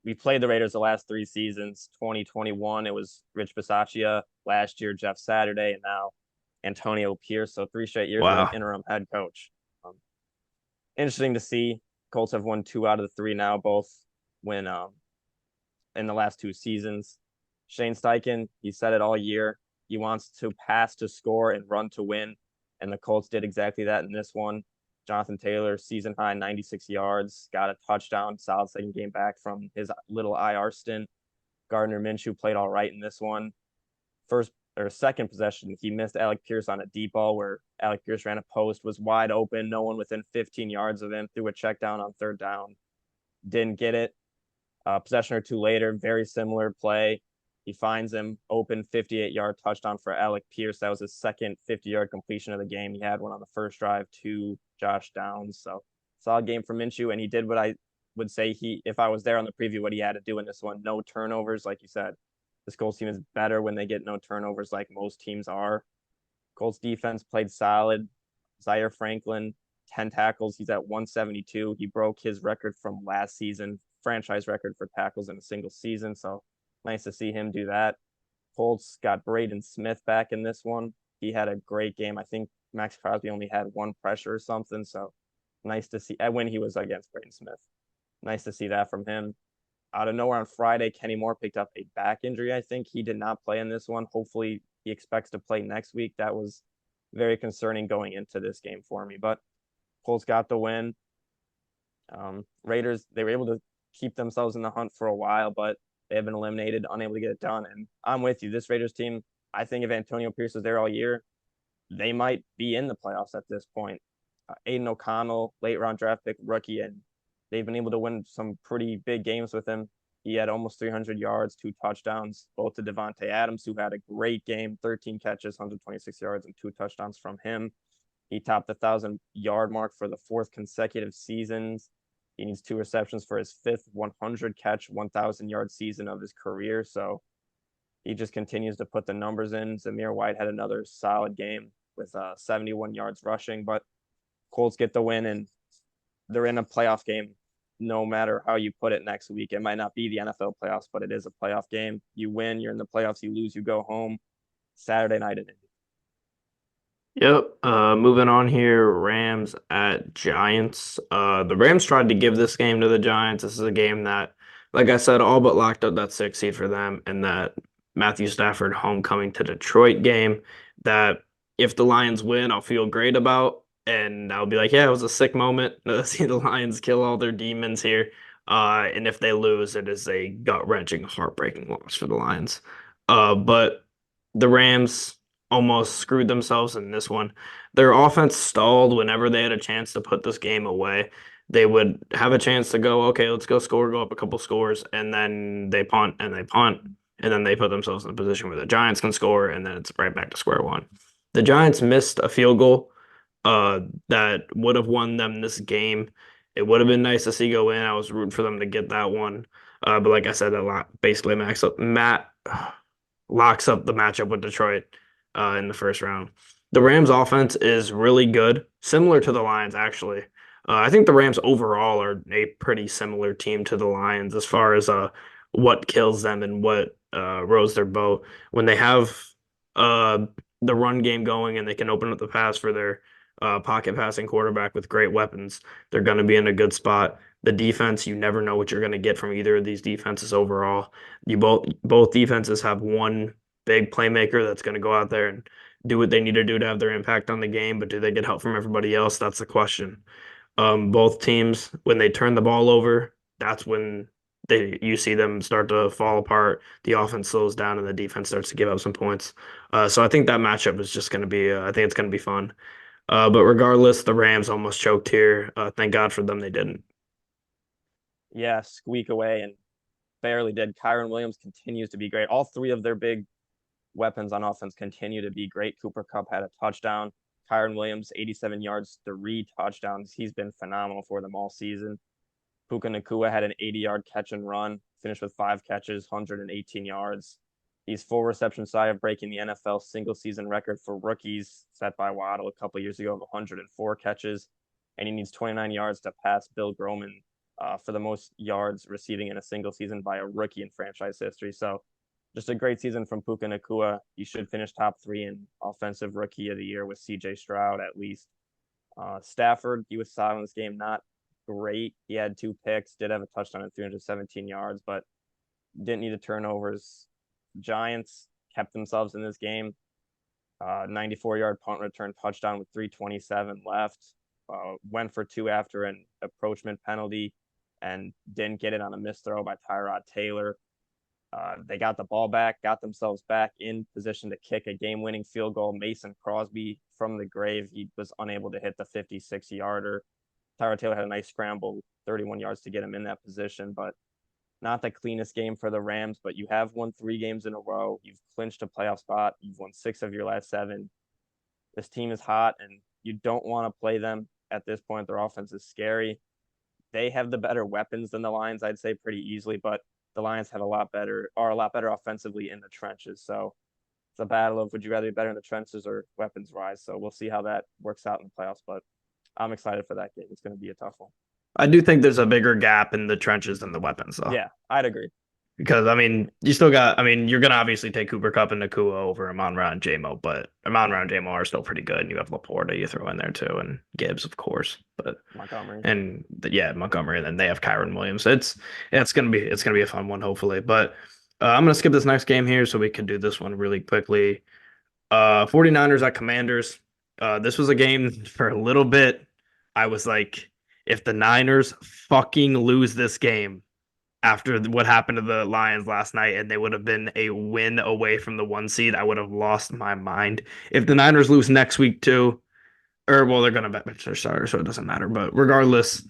Speaker 2: We played the Raiders the last 3 seasons. 2021, it was Rich Bisaccia. Last year, Jeff Saturday, and now Antonio Pierce. So 3 straight years with an
Speaker 1: Wow.
Speaker 2: interim head coach. Interesting to see. Colts have won 2 out of the 3 now, both win in the last 2 seasons. Shane Steichen, he said it all year. He wants to pass to score and run to win. And the Colts did exactly that in this one. Jonathan Taylor, season high 96 yards, got a touchdown, solid second game back from his little IR stint. Gardner Minshew played all right in this one. First or second possession, he missed Alec Pierce on a deep ball where Alec Pierce ran a post, was wide open, no one within 15 yards of him, threw a check down on third down, didn't get it. Possession or two later, very similar play. He finds him open 58-yard touchdown for Alec Pierce. That was his second 50-yard completion of the game. He had one on the first drive to Josh Downs. So solid game for Minshew, and he did what I would say if I was there on the preview, what he had to do in this one. No turnovers, like you said. This Colts team is better when they get no turnovers, like most teams are. Colts defense played solid. Zaire Franklin, 10 tackles. He's at 172. He broke his record from last season, franchise record for tackles in a single season. So nice to see him do that. Colts got Braden Smith back in this one. He had a great game. I think Max Crosby only had one pressure or something. So nice to see when he was against Braden Smith. Nice to see that from him. Out of nowhere on Friday, Kenny Moore picked up a back injury. I think he did not play in this one. Hopefully, he expects to play next week. That was very concerning going into this game for me. But Colts got the win. Raiders, they were able to keep themselves in the hunt for a while, but they have been eliminated, unable to get it done. And I'm with you. This Raiders team, I think if Antonio Pierce was there all year, they might be in the playoffs at this point. Aiden O'Connell, late round draft pick rookie, and they've been able to win some pretty big games with him. He had almost 300 yards, 2 touchdowns, both to Devontae Adams, who had a great game, 13 catches, 126 yards, and 2 touchdowns from him. He topped the 1,000-yard mark for the 4th consecutive seasons. He needs 2 receptions for his 5th 100-catch, 1,000-yard season of his career. So he just continues to put the numbers in. Zamir White had another solid game with 71 yards rushing, but Colts get the win, and they're in a playoff game no matter how you put it next week. It might not be the NFL playoffs, but it is a playoff game. You win, you're in the playoffs. You lose, you go home. Saturday night in Indy.
Speaker 1: Yep. Moving on here, Rams at Giants. The Rams tried to give this game to the Giants. This is a game that, like I said, all but locked up that 6 seed for them, and that Matthew Stafford homecoming to Detroit game that if the Lions win, I'll feel great about, and I'll be like, yeah, it was a sick moment to see the Lions kill all their demons here. And if they lose, it is a gut-wrenching, heartbreaking loss for the Lions. But the Rams almost screwed themselves in this one. Their offense stalled whenever they had a chance to put this game away. They would have a chance to go, okay, let's go score, go up a couple scores, and then they punt and they punt, and then they put themselves in a position where the Giants can score, and then it's right back to square one. The Giants missed a field goal that would have won them this game. It would have been nice to see go in. I was rooting for them to get that one. But like I said, basically Matt locks up the matchup with Detroit in the first round. The Rams offense is really good, similar to the Lions, actually. I think the Rams overall are a pretty similar team to the Lions as far as what kills them and what rows their boat. When they have uh, the run game going and they can open up the pass for their pocket passing quarterback with great weapons, they're going to be in a good spot. The defense, you never know what you're going to get from either of these defenses overall. You both defenses have one big playmaker that's going to go out there and do what they need to do to have their impact on the game, but do they get help from everybody else? That's the question. Both teams, when they turn the ball over, that's when you see them start to fall apart. The offense slows down and the defense starts to give up some points. So I think that matchup is just going to be, I think it's going to be fun. But regardless, the Rams almost choked here. Thank God for them, they didn't.
Speaker 2: Yeah, squeak away and barely did. Kyron Williams continues to be great. All three of their big weapons on offense continue to be great. Cooper Kupp had a touchdown. Kyron Williams, 87 yards, 3 touchdowns. He's been phenomenal for them all season. Puka Nacua had an 80-yard catch and run, finished with 5 catches, 118 yards. He's full reception shy of breaking the NFL single season record for rookies set by Waddle a couple years ago of 104 catches. And he needs 29 yards to pass Bill Groman for the most yards receiving in a single season by a rookie in franchise history. So just a great season from Puka Nacua. He should finish top 3 in offensive rookie of the year with CJ Stroud at least. Stafford, he was solid in this game, not great. He had 2 picks, did have a touchdown at 317 yards, but didn't need the turnovers. Giants kept themselves in this game. 94-yard punt return touchdown with 3:27 left. Went for 2 after an approachment penalty and didn't get it on a missed throw by Tyrod Taylor. They got the ball back, got themselves back in position to kick a game-winning field goal. Mason Crosby from the grave. He was unable to hit the 56-yarder. Tyrod Taylor had a nice scramble, 31 yards to get him in that position, but not the cleanest game for the Rams. But you have won 3 games in a row. You've clinched a playoff spot. You've won 6 of your last 7. This team is hot, and you don't want to play them at this point. Their offense is scary. They have the better weapons than the Lions, I'd say, pretty easily, but the Lions are a lot better offensively in the trenches. So it's a battle of would you rather be better in the trenches or weapons wise. So we'll see how that works out in the playoffs. But I'm excited for that game. It's going to be a tough one.
Speaker 1: I do think there's a bigger gap in the trenches than the weapons, though.
Speaker 2: Yeah, I'd agree.
Speaker 1: Because I mean, you still got. I mean, you're gonna obviously take Cooper Kupp and Nakua over Amon-Ra and JMO, but Amon-Ra and JMO are still pretty good. And you have Laporta you throw in there too, and Gibbs, of course. But
Speaker 2: Montgomery.
Speaker 1: yeah, Montgomery, and then they have Kyron Williams. It's gonna be a fun one, hopefully. But I'm gonna skip this next game here so we can do this one really quickly. 49ers at Commanders. This was a game for a little bit. I was like, if the Niners fucking lose this game after what happened to the Lions last night and they would have been a win away from the 1 seed, I would have lost my mind. If the Niners lose next week too, or well, they're gonna bench their starter, so it doesn't matter. But regardless,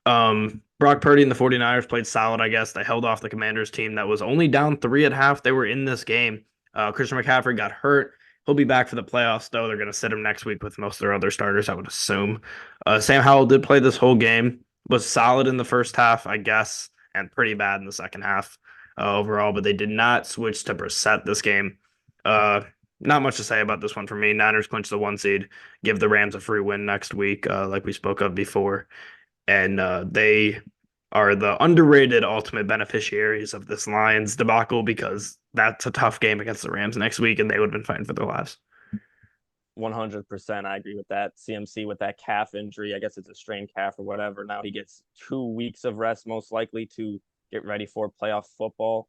Speaker 1: Brock Purdy and the 49ers played solid, I guess. They held off the Commanders team that was only down 3 at half. They were in this game. Christian McCaffrey got hurt. He'll be back for the playoffs, though. They're going to sit him next week with most of their other starters, I would assume. Sam Howell did play this whole game, was solid in the first half, I guess, and pretty bad in the second half overall, but they did not switch to Brissett this game. Not much to say about this one for me. Niners clinch the 1 seed, give the Rams a free win next week, like we spoke of before. And they are the underrated ultimate beneficiaries of this Lions debacle because that's a tough game against the Rams next week, and they would have been fighting for their lives.
Speaker 2: 100%. I agree with that. CMC with that calf injury. I guess it's a strained calf or whatever. Now he gets 2 weeks of rest, most likely, to get ready for playoff football.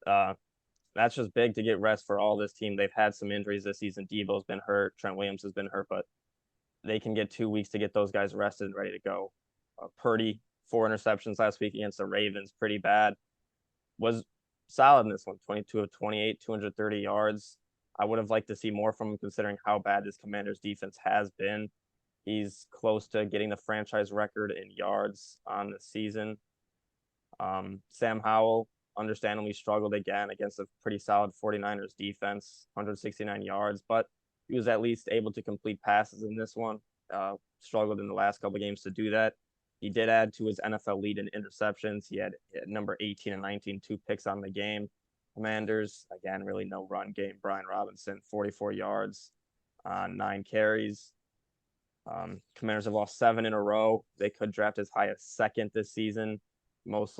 Speaker 2: That's just big to get rest for all this team. They've had some injuries this season. Debo's been hurt. Trent Williams has been hurt, but they can get 2 weeks to get those guys rested and ready to go. Purdy, 4 interceptions last week against the Ravens, pretty bad. Was solid in this one. 22 of 28, 230 yards. I would have liked to see more from him considering how bad this Commanders defense has been. He's close to getting the franchise record in yards on the season. Sam Howell understandably struggled again against a pretty solid 49ers defense, 169 yards, but he was at least able to complete passes in this one. Struggled in the last couple of games to do that. He did add to his NFL lead in interceptions. He had number 18 and 19, 2 picks on the game. Commanders, again, really no run game. Brian Robinson, 44 yards on 9 carries. Commanders have lost 7 in a row. They could draft as high as second this season. Most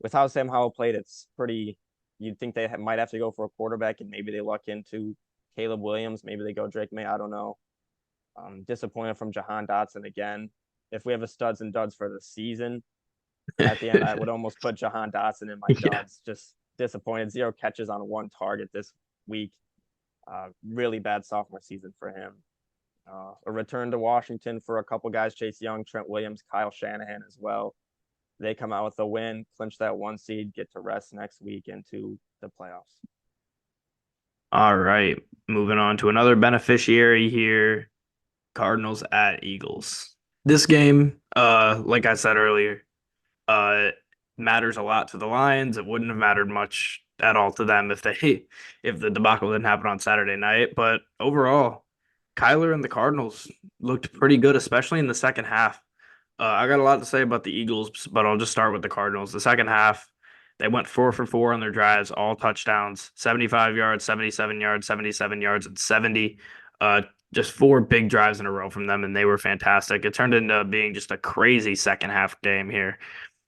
Speaker 2: with how Sam Howell played, it's pretty. You'd think they might have to go for a quarterback, and maybe they luck into Caleb Williams. Maybe they go Drake May. I don't know. Disappointed from Jahan Dotson again. If we have a studs and duds for the season, at the end, I would almost put Jahan Dotson in my
Speaker 1: Yeah.
Speaker 2: duds. Just disappointed. 0 catches on 1 target this week. Really bad sophomore season for him. A return to Washington for a couple guys, Chase Young, Trent Williams, Kyle Shanahan as well. They come out with a win, clinch that 1 seed, get to rest next week into the playoffs.
Speaker 1: All right. Moving on to another beneficiary here. Cardinals at Eagles. This game, like I said earlier, uh matters a lot to the Lions. It wouldn't have mattered much at all to them if the debacle didn't happen on Saturday night. But overall, Kyler and the Cardinals looked pretty good, especially in the second half. I got a lot to say about the Eagles, but I'll just start with the Cardinals. The second half, they went 4 for 4 on their drives, all touchdowns, 75 yards, 77 yards, 77 yards, and 70. Just 4 big drives in a row from them, and they were fantastic. It turned into being just a crazy second half game here.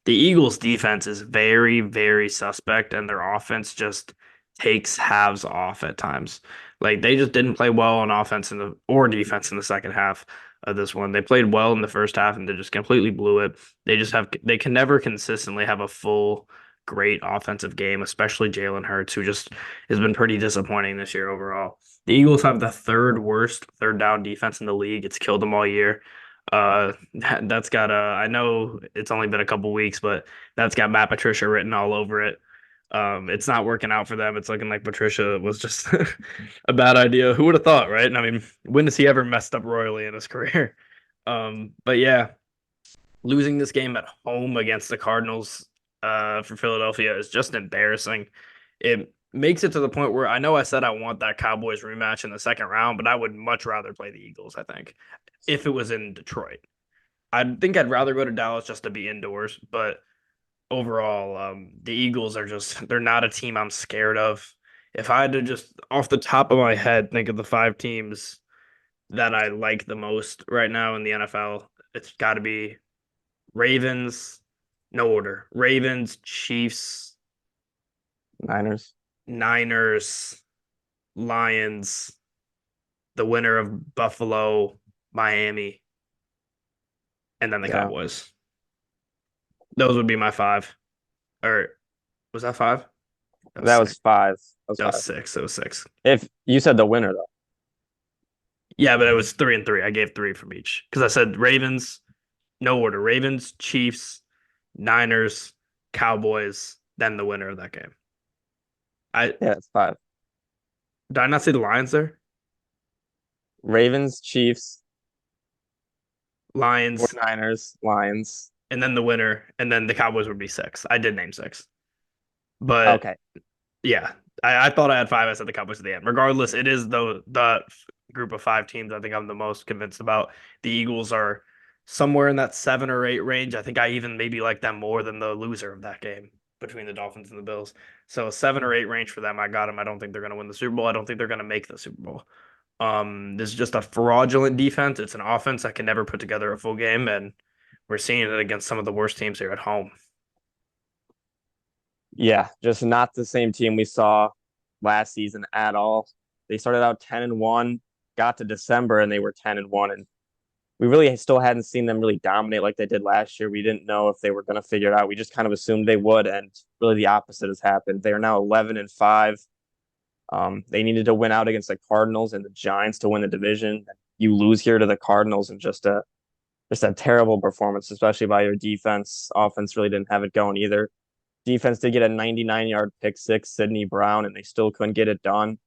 Speaker 1: The Eagles' defense is very, very suspect, and their offense just takes halves off at times. Like they just didn't play well on offense or defense in the second half of this one. They played well in the first half, and they just completely blew it. They can never consistently have a full great offensive game, especially Jalen Hurts, who just has been pretty disappointing this year overall. The Eagles have the third worst third down defense in the league. It's killed them all year. That's got I know it's only been a couple weeks, but that's got Matt Patricia written all over it. It's not working out for them. It's looking like Patricia was just a bad idea. Who would have thought, right? And I mean, when has he ever messed up royally in his career? But yeah, losing this game at home against the Cardinals for Philadelphia is just embarrassing. It makes it to the point where I know I said I want that Cowboys rematch in the second round, but I would much rather play the Eagles, I think, if it was in Detroit. I think I'd rather go to Dallas just to be indoors, but overall, the Eagles are they're not a team I'm scared of. If I had to just off the top of my head think of the 5 teams that I like the most right now in the NFL, it's got to be Ravens, no order. Ravens, Chiefs,
Speaker 2: Niners.
Speaker 1: Niners, Lions, the winner of Buffalo, Miami, and then the
Speaker 2: Yeah,
Speaker 1: Cowboys. Those would be my 5. Or was that 5? That was
Speaker 2: that was
Speaker 1: 6.
Speaker 2: 5. That was
Speaker 1: That was
Speaker 2: 5.
Speaker 1: 6. It was 6.
Speaker 2: If you said the winner though,
Speaker 1: Yeah, but it was 3 and 3. I gave 3 from each because I said Ravens, no order. Ravens, Chiefs, Niners, Cowboys, then the winner of that game. I
Speaker 2: yeah, it's 5.
Speaker 1: did I not say the Lions there?
Speaker 2: Ravens, Chiefs,
Speaker 1: Lions,
Speaker 2: 49ers, Lions.
Speaker 1: and then the winner, and then the Cowboys would be 6. I did name 6, but
Speaker 2: Okay.
Speaker 1: yeah, I thought I had 5. I said the Cowboys at the end. Regardless, it is the group of 5 teams I think I'm the most convinced about. The Eagles are somewhere in that 7 or 8 range. I think I even maybe like them more than the loser of that game between the Dolphins and the Bills. So 7 or 8 range for them. I got them. I don't think they're going to win the Super Bowl. I don't think they're going to make the Super Bowl. This is just a fraudulent defense. It's an offense that can never put together a full game, and we're seeing it against some of the worst teams here at home.
Speaker 2: Yeah, just not the same team we saw last season at all. They started out 10-1, got to December and they were 10-1, and we really still hadn't seen them really dominate like they did last year. We didn't know if they were going to figure it out. We just kind of assumed they would, and really the opposite has happened. They are now 11-5. They needed to win out against the Cardinals and the Giants to win the division. You lose here to the Cardinals and just a terrible performance, especially by your defense. Offense really didn't have it going either. Defense did get a 99-yard pick six, Sidney Brown, and they still couldn't get it done.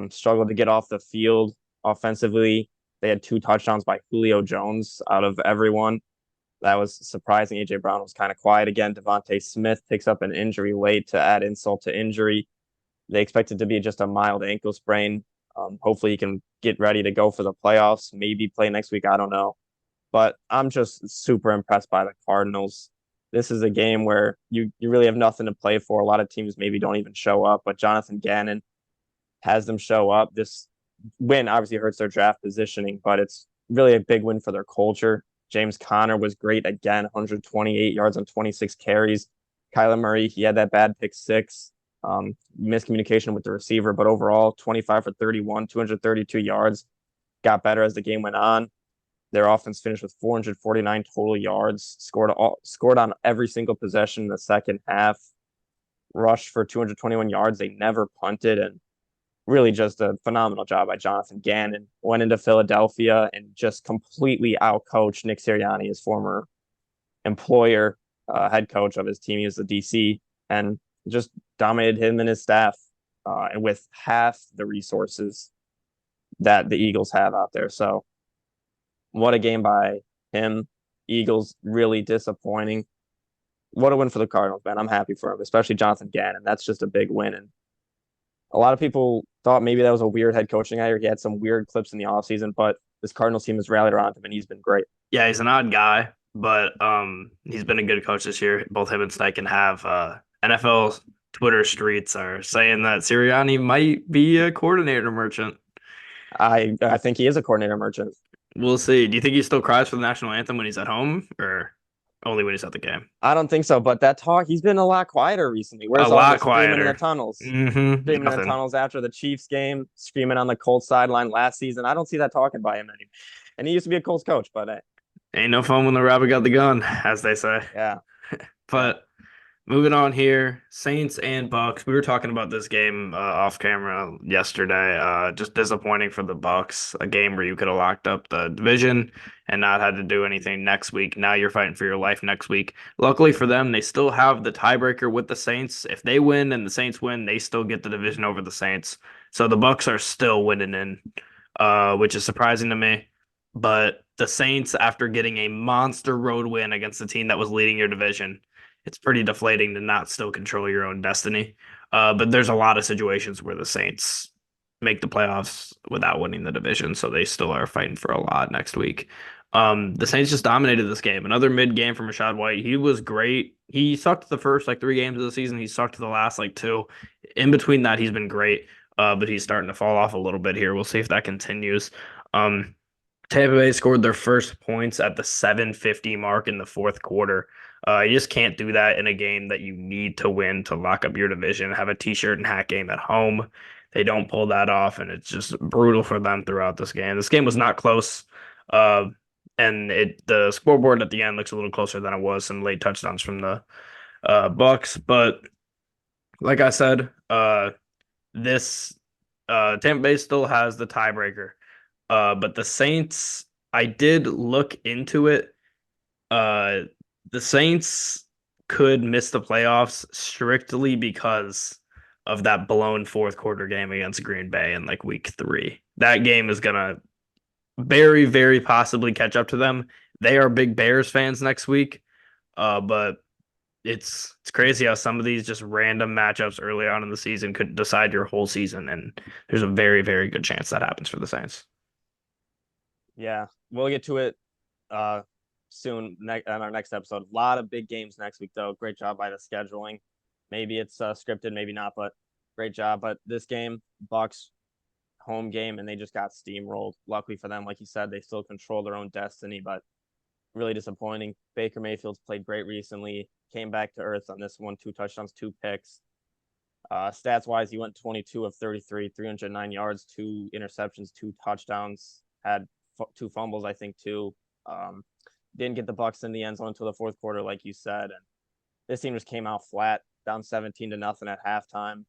Speaker 2: Struggled to get off the field offensively. They had two touchdowns by Julio Jones out of everyone. That was surprising. AJ Brown was kind of quiet again. Devontae Smith picks up an injury late to add insult to injury. They expect it to be just a mild ankle sprain. Hopefully he can get ready to go for the playoffs, maybe play next week. I don't know. But I'm just super impressed by the Cardinals. This is a game where you really have nothing to play for. A lot of teams maybe don't even show up, but Jonathan Gannon has them show up. This win obviously hurts their draft positioning, but it's really a big win for their culture. James Conner was great again, 128 yards on 26 carries. Kyler Murray, he had that bad pick six, miscommunication with the receiver, but overall 25 for 31, 232 yards. Got better as the game went on. Their offense finished with 449 total yards, scored on every single possession in the second half, rushed for 221 yards. They never punted, and really just a phenomenal job by Jonathan Gannon. Went into Philadelphia and just completely outcoached Nick Sirianni, his former employer, head coach of his team. He was the DC, and just dominated him and his staff, and with half the resources that the Eagles have out there. So what a game by him. Eagles really disappointing. What a win for the Cardinals, man. I'm happy for him, especially Jonathan Gannon. That's just a big win. And a lot of people thought maybe that was a weird head coaching hire. He had some weird clips in the offseason, but this Cardinals team has rallied around him and he's been great.
Speaker 1: Yeah, he's an odd guy, but he's been a good coach this year. Both him and Steichen have NFL Twitter streets are saying that Sirianni might be a coordinator merchant.
Speaker 2: I think he is a coordinator merchant.
Speaker 1: We'll see. Do you think he still cries for the national anthem when he's at home or only when he's at the game?
Speaker 2: I don't think so, but that talk, he's been a lot quieter recently.
Speaker 1: A
Speaker 2: Where's all the
Speaker 1: lot
Speaker 2: screaming in the
Speaker 1: quieter.
Speaker 2: tunnels? Screaming in the
Speaker 1: Nothing.
Speaker 2: tunnels after the Chiefs game, screaming on the Colts sideline last season. I don't see that talking by him anymore. And he used to be a Colts coach, but
Speaker 1: Ain't no fun when the rabbit got the gun, as they say.
Speaker 2: yeah, yeah.
Speaker 1: But moving on here, Saints and Bucks. We were talking about this game off camera yesterday. Just disappointing for the Bucks. A game where you could have locked up the division and not had to do anything next week. Now you're fighting for your life next week. Luckily for them, they still have the tiebreaker with the Saints. If they win and the Saints win, they still get the division over the Saints. So the Bucks are still winning in, which is surprising to me. But the Saints, after getting a monster road win against the team that was leading your division, it's pretty deflating to not still control your own destiny. But there's a lot of situations where the Saints make the playoffs without winning the division, so they still are fighting for a lot next week. The Saints just dominated this game. Another mid game from Rashad White. He was great. He sucked the first like 3 games of the season. He sucked the last like two. In between that, he's been great. But he's starting to fall off a little bit here. We'll see if that continues. Um, Tampa Bay scored their first points at the 7:50 mark in the fourth quarter. You just can't do that in a game that you need to win to lock up your division. Have a t-shirt and hat game at home. They don't pull that off, and it's just brutal for them throughout this game. This game was not close, and the scoreboard at the end looks a little closer than it was. Some late touchdowns from the Bucks, but like I said, this Tampa Bay still has the tiebreaker. But the Saints, I did look into it. Uh, the Saints could miss the playoffs strictly because of that blown fourth quarter game against Green Bay in like week 3. That game is gonna very, very possibly catch up to them. They are big Bears fans next week. But it's crazy how some of these just random matchups early on in the season could decide your whole season, and there's a very, very good chance that happens for the Saints.
Speaker 2: Yeah, we'll get to it soon on our next episode. A lot of big games next week, though. Great job by the scheduling. Maybe it's scripted, maybe not, but great job. But this game, Bucks home game, and they just got steamrolled. Luckily for them, like you said, they still control their own destiny, but really disappointing. Baker Mayfield's played great recently. Came back to earth on this one, 2 touchdowns, 2 picks. Stats wise, he went 22 of 33, 309 yards, 2 interceptions, 2 touchdowns. Had 2 fumbles, I think, too. Didn't get the Bucks in the end zone until the fourth quarter, like you said. And this team just came out flat, down 17-0 at halftime.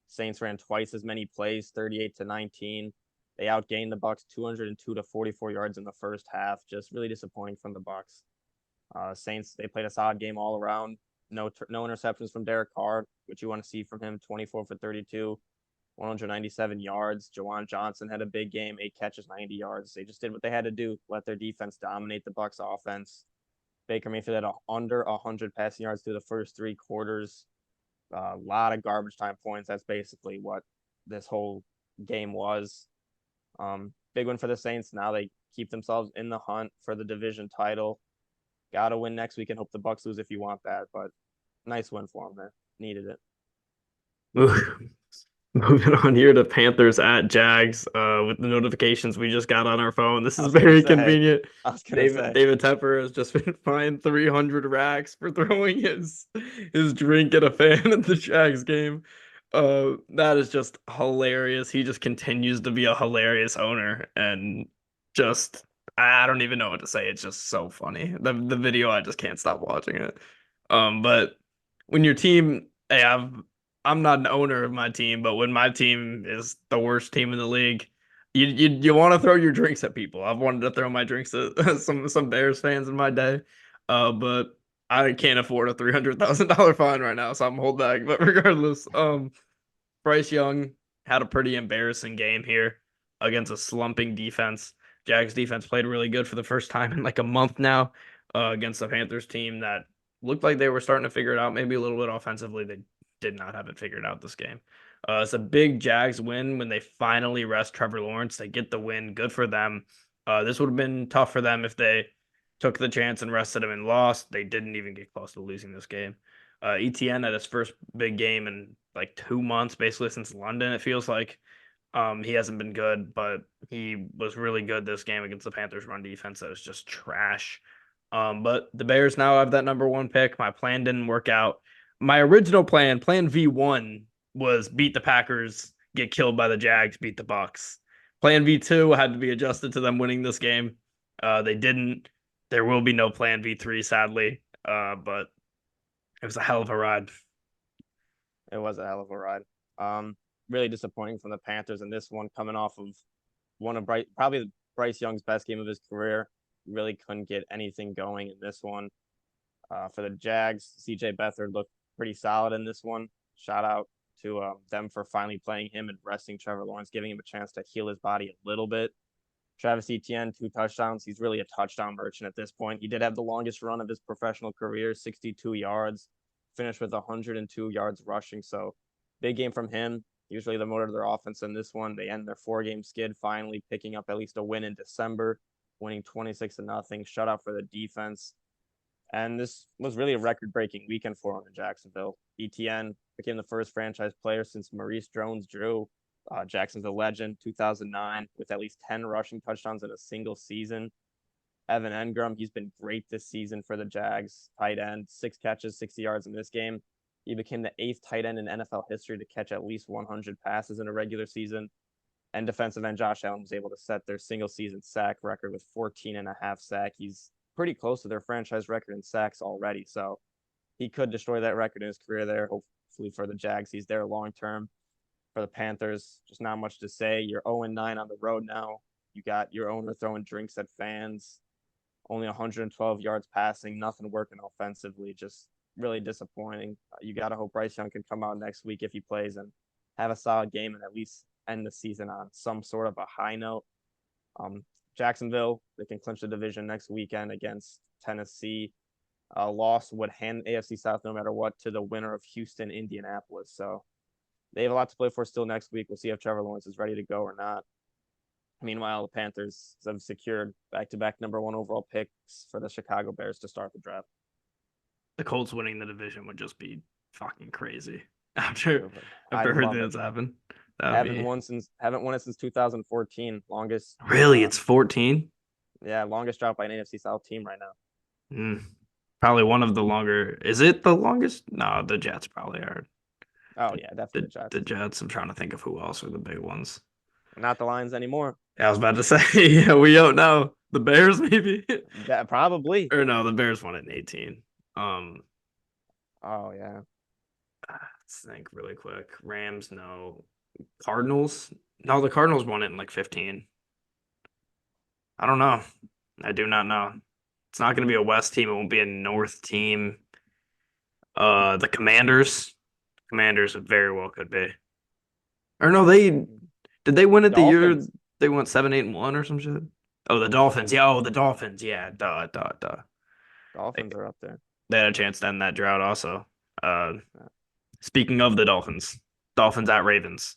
Speaker 2: Saints ran twice as many plays, 38-19. They outgained the Bucks 202 to 44 yards in the first half. Just really disappointing from the Bucks. Saints, they played a solid game all around. no interceptions from Derek Carr, which you want to see from him. 24 for 32, 197 yards. Jawan Johnson had a big game, 8 catches, 90 yards. They just did what they had to do, let their defense dominate the Bucs offense. Baker Mayfield had under 100 passing yards through the first 3 quarters. A lot of garbage time points. That's basically what this whole game was. Big win for the Saints. Now they keep themselves in the hunt for the division title. Got to win next week and hope the Bucs lose if you want that. But nice win for them there. Needed it.
Speaker 1: Moving on here to Panthers at Jags, with the notifications we just got on our phone. This
Speaker 2: I
Speaker 1: is
Speaker 2: was gonna
Speaker 1: very
Speaker 2: say.
Speaker 1: convenient.
Speaker 2: I was gonna
Speaker 1: David
Speaker 2: say.
Speaker 1: David Tepper has just been fined 300 racks for throwing his drink at a fan at the Jags game. That is just hilarious. He just continues to be a hilarious owner, and just I don't even know what to say. It's just so funny. The video, I just can't stop watching it. But when your team, hey, I'm not an owner of my team, but when my team is the worst team in the league, you want to throw your drinks at people. I've wanted to throw my drinks at some Bears fans in my day, but I can't afford a $300,000 fine right now, so I'm hold back. But regardless, Bryce Young had a pretty embarrassing game here against a slumping defense. Jags defense played really good for the first time in like a month now, against the Panthers team that looked like they were starting to figure it out, maybe a little bit offensively. They did not have it figured out this game. It's a big Jags win when they finally rest Trevor Lawrence. They get the win. Good for them. This would have been tough for them if they took the chance and rested him and lost. They didn't even get close to losing this game. ETN had his first big game in like 2 months, basically since London, it feels like. He hasn't been good, but he was really good this game against the Panthers run defense that is just trash. But the Bears now have that number one pick. My plan didn't work out. My original plan V1, was beat the Packers, get killed by the Jags, beat the Bucs. Plan V2 had to be adjusted to them winning this game. They didn't. There will be no plan V3, sadly. But it was a hell of a ride.
Speaker 2: It was a hell of a ride. Really disappointing from the Panthers in this one, coming off of one of probably Bryce Young's best game of his career. Really couldn't get anything going in this one. For the Jags, CJ Beathard looked pretty solid in this one. Shout out to them for finally playing him and resting Trevor Lawrence, giving him a chance to heal his body a little bit. Travis Etienne, 2 touchdowns. He's really a touchdown merchant at this point. He did have the longest run of his professional career, 62 yards, finished with 102 yards rushing. So big game from him. He was really the motor of their offense in this one. They end their 4-game skid, finally picking up at least a win in December, winning 26-0. Shutout for the defense. And this was really a record-breaking weekend for him in Jacksonville. ETN became the first franchise player since Maurice Jones-Drew, Jacksonville legend, 2009, with at least 10 rushing touchdowns in a single season. Evan Engram, he's been great this season for the Jags. Tight end, 6 catches, 60 yards in this game. He became the 8th tight end in NFL history to catch at least 100 passes in a regular season. And defensive end Josh Allen was able to set their single season sack record with 14.5 sacks. He's pretty close to their franchise record in sacks already. So he could destroy that record in his career there. Hopefully for the Jags, he's there long term. For the Panthers, just not much to say. You're 0-9 on the road now. You got your owner throwing drinks at fans. Only 112 yards passing, nothing working offensively. Just really disappointing. You got to hope Bryce Young can come out next week if he plays and have a solid game and at least end the season on some sort of a high note. Jacksonville, they can clinch the division next weekend against Tennessee. A loss would hand AFC South no matter what to the winner of Houston, Indianapolis. So they have a lot to play for still next week. We'll see if Trevor Lawrence is ready to go or not. Meanwhile, the Panthers have secured back-to-back number one overall picks for the Chicago Bears to start the draft.
Speaker 1: The Colts winning the division would just be fucking crazy after
Speaker 2: I
Speaker 1: everything
Speaker 2: love it.
Speaker 1: that's happened.
Speaker 2: Haven't won it since 2014. Longest.
Speaker 1: Really, it's 14.
Speaker 2: Yeah, longest drought by an AFC South team right now.
Speaker 1: Probably one of the longer. Is it the longest? No, the Jets probably are.
Speaker 2: Oh yeah, definitely the Jets.
Speaker 1: The Jets. I'm trying to think of who else are the big ones.
Speaker 2: Not the Lions anymore.
Speaker 1: Yeah, I was about to say, yeah, we don't know. The Bears, maybe.
Speaker 2: That probably.
Speaker 1: Or no, the Bears won it in 18.
Speaker 2: Oh yeah.
Speaker 1: Let's think really quick. Rams, no. Cardinals, no. The Cardinals won it in like 15. I don't know. I do not know. It's not going to be a West team. It won't be a North team. The Commanders. Commanders very well could be. Or no, they did they win it the year
Speaker 2: Dolphins.
Speaker 1: they went 7-8-1 or some shit? Oh, the Dolphins. Yeah, oh, the Dolphins. Yeah, duh, duh, duh. They,
Speaker 2: Dolphins are up there.
Speaker 1: they had a chance to end that drought also. Uh, Speaking of the Dolphins, Dolphins at Ravens.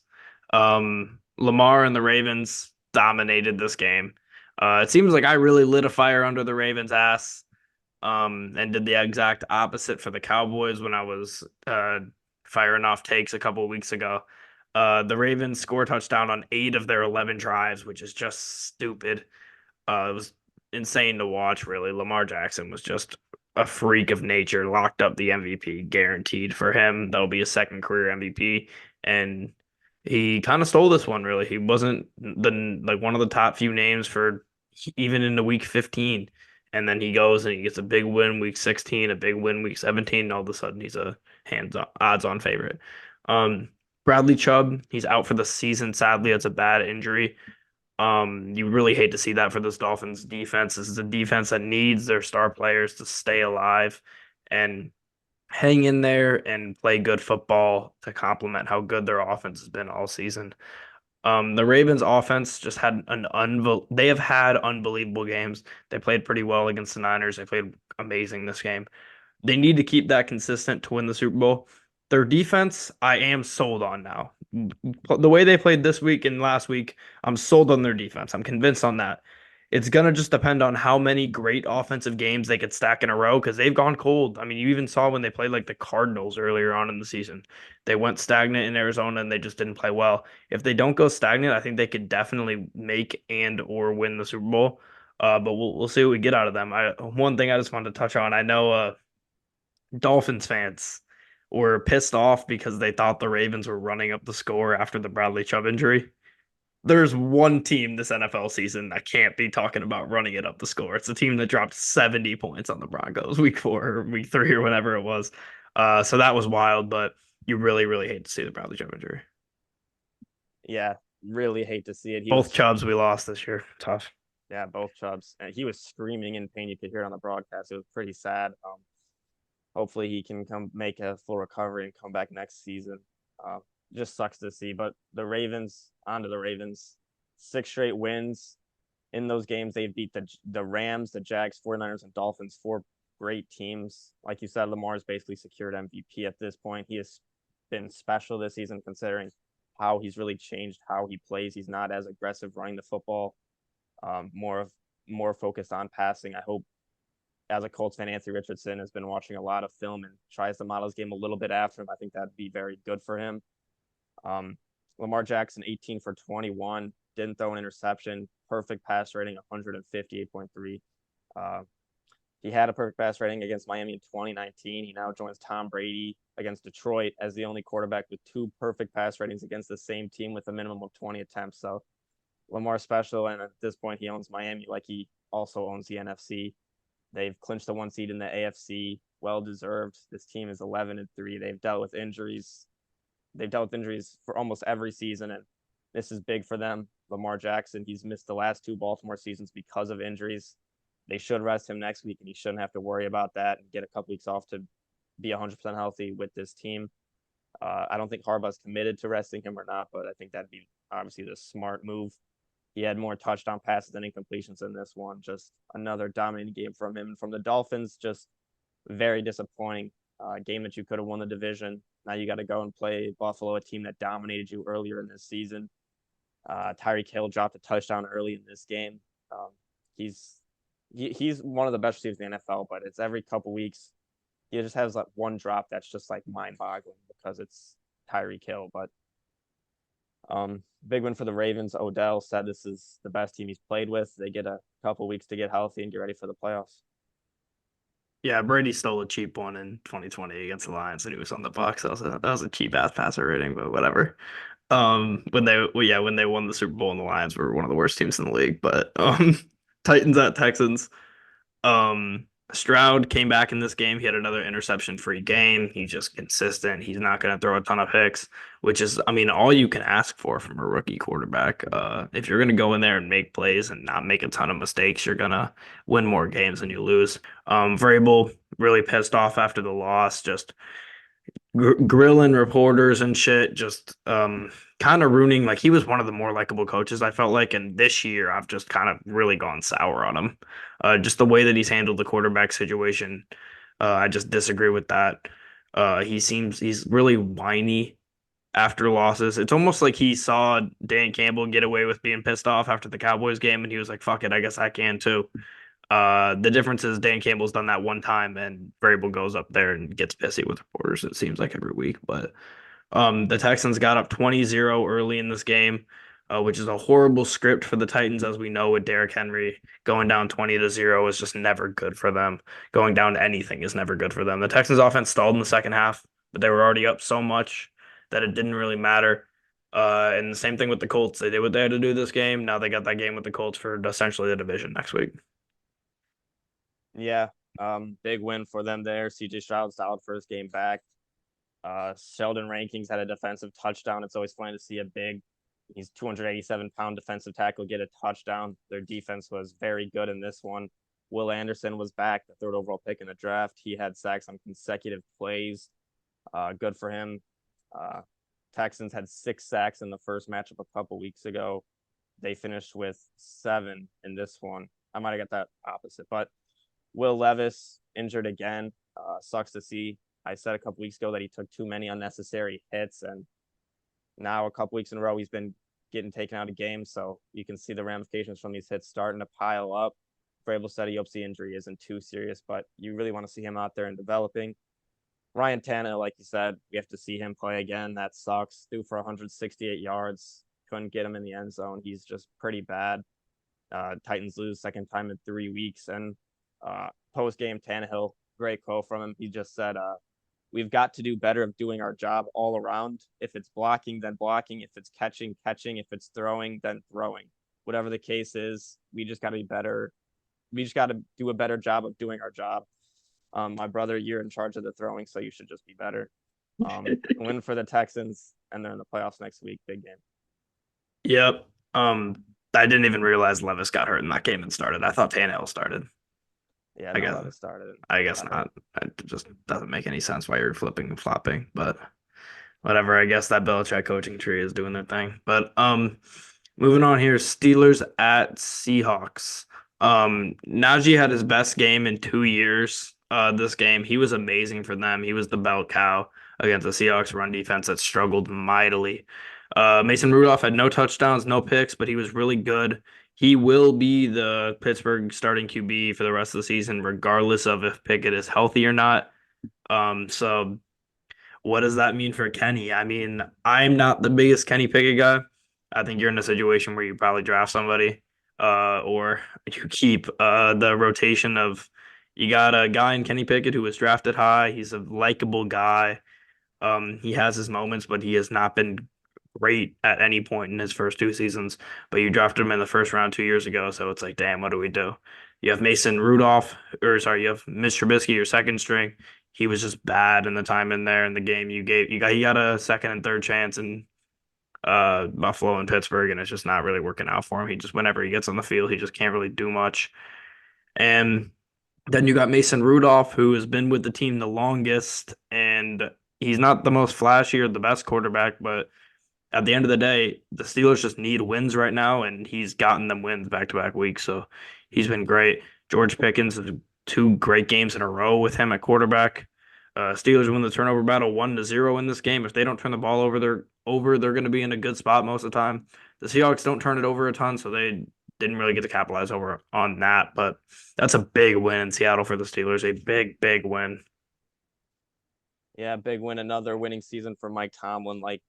Speaker 1: Lamar and the Ravens dominated this game. It seems like I really lit a fire under the Ravens' ass, and did the exact opposite for the Cowboys when I was firing off takes a couple of weeks ago. The Ravens score a touchdown on 8 of their 11 drives, which is just stupid. It was insane to watch, really. Lamar Jackson was just a freak of nature, locked up the MVP, guaranteed for him. That'll be his second career MVP. And he kind of stole this one, really. He wasn't one of the top few names for even into week 15. And then he goes and he gets a big win week 16, a big win week 17, and all of a sudden he's a hands odds on favorite. Um, Bradley Chubb, he's out for the season. Sadly, it's a bad injury. You really hate to see that for this Dolphins defense. This is a defense that needs their star players to stay alive and hang in there and play good football to complement how good their offense has been all season. The Ravens offense just had they have had unbelievable games. They played pretty well against the Niners. They played amazing this game. They need to keep that consistent to win the Super Bowl. Their defense, I am sold on now. The way they played this week and last week, I'm sold on their defense. I'm convinced on that. It's gonna just depend on how many great offensive games they could stack in a row because they've gone cold. I mean, you even saw when they played like the Cardinals earlier on in the season. They went stagnant in Arizona and they just didn't play well. If they don't go stagnant, I think they could definitely make and or win the Super Bowl. But we'll see what we get out of them. One thing I just wanted to touch on. I know Dolphins fans were pissed off because they thought the Ravens were running up the score after the Bradley Chubb injury. There's one team this NFL season that can't be talking about running it up the score. It's the team that dropped 70 points on the Broncos week 4 or week 3 or whatever it was. So that was wild, but you really, really hate to see the Bradley Chubb injury.
Speaker 2: Yeah, really hate to see it. He
Speaker 1: Both
Speaker 2: was,
Speaker 1: Chubbs we lost this year. Tough.
Speaker 2: yeah, both Chubbs, and he was screaming in pain. You could hear it on the broadcast. It was pretty sad. Hopefully he can come make a full recovery and come back next season. Uh, just sucks to see. But the Ravens, onto the Ravens, 6 straight wins. In those games, they beat the Rams, the Jags, 49ers, and Dolphins, four great teams. Like you said, Lamar's basically secured MVP at this point. He has been special this season considering how he's really changed how he plays. He's not as aggressive running the football, more focused on passing. I hope as a Colts fan, Anthony Richardson has been watching a lot of film and tries to model his game a little bit after him. I think that'd be very good for him. Um, Lamar Jackson, 18 for 21, didn't throw an interception, perfect pass rating, 158.3. Uh, he had a perfect pass rating against Miami in 2019. He now joins Tom Brady against Detroit as the only quarterback with 2 perfect pass ratings against the same team with a minimum of 20 attempts. So Lamar special, and at this point, he owns Miami like he also owns the NFC. They've clinched the 1 seed in the AFC, well deserved. This team is 11-3. They've dealt with injuries. They've dealt with injuries for almost every season, and this is big for them. Lamar Jackson, he's missed the last 2 Baltimore seasons because of injuries. They should rest him next week, and he shouldn't have to worry about that and get a couple weeks off to be 100% healthy with this team. I don't think Harbaugh's committed to resting him or not, but I think that'd be obviously the smart move. He had more touchdown passes than incompletions in this one. Just another dominating game from him. From the Dolphins, just very disappointing. Game that you could have won the division. Now you got to go and play Buffalo, a team that dominated you earlier in this season. Tyreek Hill dropped a touchdown early in this game. He's he's one of the best receivers in the NFL, but it's every couple weeks he just has like one drop that's just like mind-boggling because it's Tyreek Hill. But big win for the Ravens. Odell said this is the best team he's played with. They get a couple weeks to get healthy and get ready for the playoffs.
Speaker 1: Yeah, Brady stole a cheap one in 2020 against the Lions, and he was on the Bucs. That was a cheap ass passer rating, but whatever. When they won the Super Bowl and the Lions were one of the worst teams in the league. But Titans at Texans. Stroud came back in this game. He had another interception-free game. He's just consistent. He's not going to throw a ton of picks, which is, I mean, all you can ask for from a rookie quarterback. If you're going to go in there and make plays and not make a ton of mistakes, you're going to win more games than you lose. Vrabel really pissed off after the loss, just grilling reporters and shit, just kind of ruining. Like he was one of the more likable coaches I felt like, and this year I've just kind of really gone sour on him. Just the way that he's handled the quarterback situation, I just disagree with that. He's really whiny after losses. It's almost like he saw Dan Campbell get away with being pissed off after the Cowboys game, and he was like, "Fuck it, I guess I can too." The difference is Dan Campbell's done that one time, and Vrabel goes up there and gets pissy with reporters. It seems like every week, but the Texans got up 20-0 early in this game, which is a horrible script for the Titans, as we know with Derrick Henry going down 20-0 is just never good for them. Going down to anything is never good for them. The Texans offense stalled in the second half, but they were already up so much that it didn't really matter. And the same thing with the Colts. They did what they had to do this game. Now they got that game with the Colts for essentially the division next week.
Speaker 2: Yeah, big win for them there. CJ Stroud solid first game back. Sheldon Rankings had a defensive touchdown. It's always fun to see a big, he's 287-pound defensive tackle get a touchdown. Their defense was very good in this one. Will Anderson was back, the third overall pick in the draft. He had sacks on consecutive plays. Good for him. Texans had 6 sacks in the first matchup a couple weeks ago. They finished with 7 in this one. I might have got that opposite, but Will Levis injured again. Sucks to see. I said a couple weeks ago that he took too many unnecessary hits, and now a couple weeks in a row he's been getting taken out of games. So you can see the ramifications from these hits starting to pile up. Vrabel said he hopes the injury isn't too serious, but you really want to see him out there and developing. Ryan Tannehill, like you said, we have to see him play again. That sucks. Threw for 168 yards. Couldn't get him in the end zone. He's just pretty bad. Titans lose second time in 3 weeks. And post game, Tannehill, great quote from him. He just said, we've got to do better of doing our job all around. If it's blocking, then blocking. If it's catching, catching. If it's throwing, then throwing. Whatever the case is, we just got to be better. We just got to do a better job of doing our job. My brother, you're in charge of the throwing, so you should just be better. Win for the Texans, and they're in the playoffs next week. Big game.
Speaker 1: Yep. I didn't even realize Levis got hurt in that game and started. I thought Tannehill started.
Speaker 2: Yeah,
Speaker 1: I
Speaker 2: no,
Speaker 1: guess.
Speaker 2: that started.
Speaker 1: I guess not. It just doesn't make any sense why you're flipping and flopping, but whatever. I guess that Belichick coaching tree is doing their thing. But moving on here, Steelers at Seahawks. Najee had his best game in 2 years. This game, he was amazing for them. He was the bell cow against the Seahawks run defense that struggled mightily. Mason Rudolph had no touchdowns, no picks, but he was really good. He will be the Pittsburgh starting QB for the rest of the season, regardless of if Pickett is healthy or not. So what does that mean for Kenny? I mean, I'm not the biggest Kenny Pickett guy. I think you're in a situation where you probably draft somebody, or you keep the rotation of you got a guy in Kenny Pickett who was drafted high. He's a likable guy. He has his moments, but he has not been great at any point in his first 2 seasons. But you drafted him in the first round 2 years ago, so it's like, damn, what do we do? You have Mason Rudolph, or sorry, you have Mitch Trubisky, your second string. He was just bad in the time in there in the game you gave. He got a second and third chance in Buffalo and Pittsburgh, and it's just not really working out for him. He just whenever he gets on the field, he just can't really do much. And then you got Mason Rudolph, who has been with the team the longest, and he's not the most flashy or the best quarterback, but at the end of the day, the Steelers just need wins right now, and he's gotten them wins back to back weeks. So he's been great. George Pickens, 2 great games in a row with him at quarterback. Steelers win the turnover battle 1-0 in this game. If they don't turn the ball over, they're going to be in a good spot most of the time. The Seahawks don't turn it over a ton, so they didn't really get to capitalize over on that. But that's a big win in Seattle for the Steelers. A big, big win.
Speaker 2: Yeah, big win. Another winning season for Mike Tomlin. Like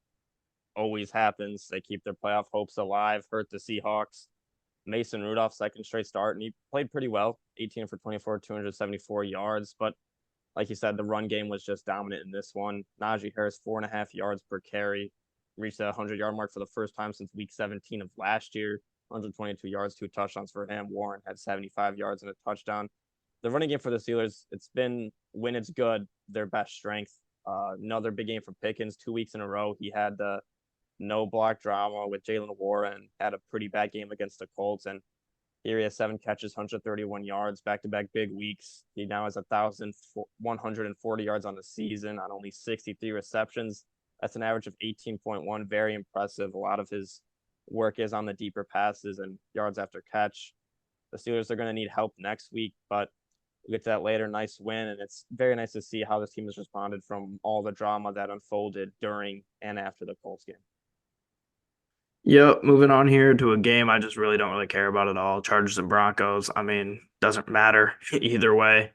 Speaker 2: always happens. They keep their playoff hopes alive, hurt the Seahawks. Mason Rudolph, second straight start, and he played pretty well. 18 for 24, 274 yards. But like you said, the run game was just dominant in this one. Najee Harris, 4.5 yards per carry, reached the 100-yard mark for the first time since week 17 of last year. 122 yards, 2 touchdowns for him. Warren had 75 yards and a touchdown. the running game for the Steelers, it's been when it's good, their best strength. Another big game for Pickens, 2 weeks in a row. He had the no block drama with Jalen Warren, had a pretty bad game against the Colts, and here he has 7 catches, 131 yards, back-to-back big weeks. He now has 1,140 yards on the season on only 63 receptions. That's an average of 18.1. Very impressive. A lot of his work is on the deeper passes and yards after catch. The Steelers are going to need help next week, but we'll get to that later. Nice win, and it's very nice to see how this team has responded from all the drama that unfolded during and after the Colts game.
Speaker 1: Yep, moving on here to a game I just really don't really care about at all. Chargers and Broncos. I mean, doesn't matter either way.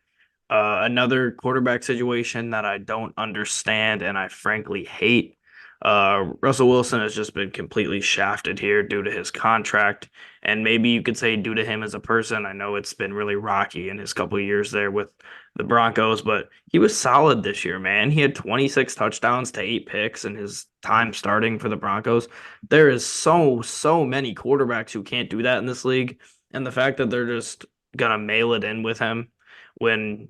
Speaker 1: Another quarterback situation that I don't understand and I frankly hate. Russell Wilson has just been completely shafted here due to his contract, and maybe you could say due to him as a person. I know it's been really rocky in his couple of years there with the Broncos, but he was solid this year, man. He had 26 touchdowns to 8 picks in his time starting for the Broncos. There is so many quarterbacks who can't do that in this league, and the fact that they're just gonna mail it in with him when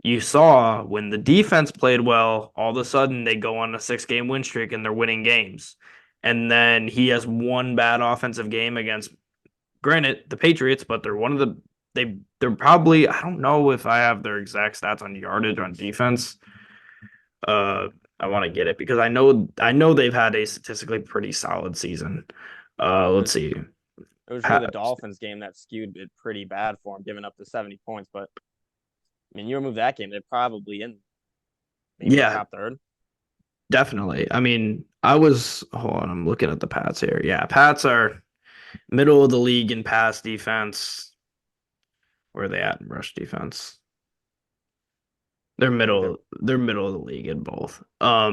Speaker 1: you saw when the defense played well, all of a sudden they go on a 6 game win streak and they're winning games. And then he has one bad offensive game against, granted, the Patriots, but they're one of the they're probably, I don't know if I have their exact stats on yardage on defense. I want to get it because I know they've had a statistically pretty solid season.
Speaker 2: It
Speaker 1: Let's
Speaker 2: was
Speaker 1: see.
Speaker 2: it was really the Dolphins game that skewed it pretty bad for him, giving up the 70 points. But I mean, you remove that game, they're probably in maybe the
Speaker 1: Yeah,
Speaker 2: top third.
Speaker 1: definitely. I mean, I was hold on, I'm looking at the Pats here. Yeah, Pats are middle of the league in pass defense. Where are they at in rush defense? They're
Speaker 2: I think they're
Speaker 1: middle. They're middle of the league in both. Or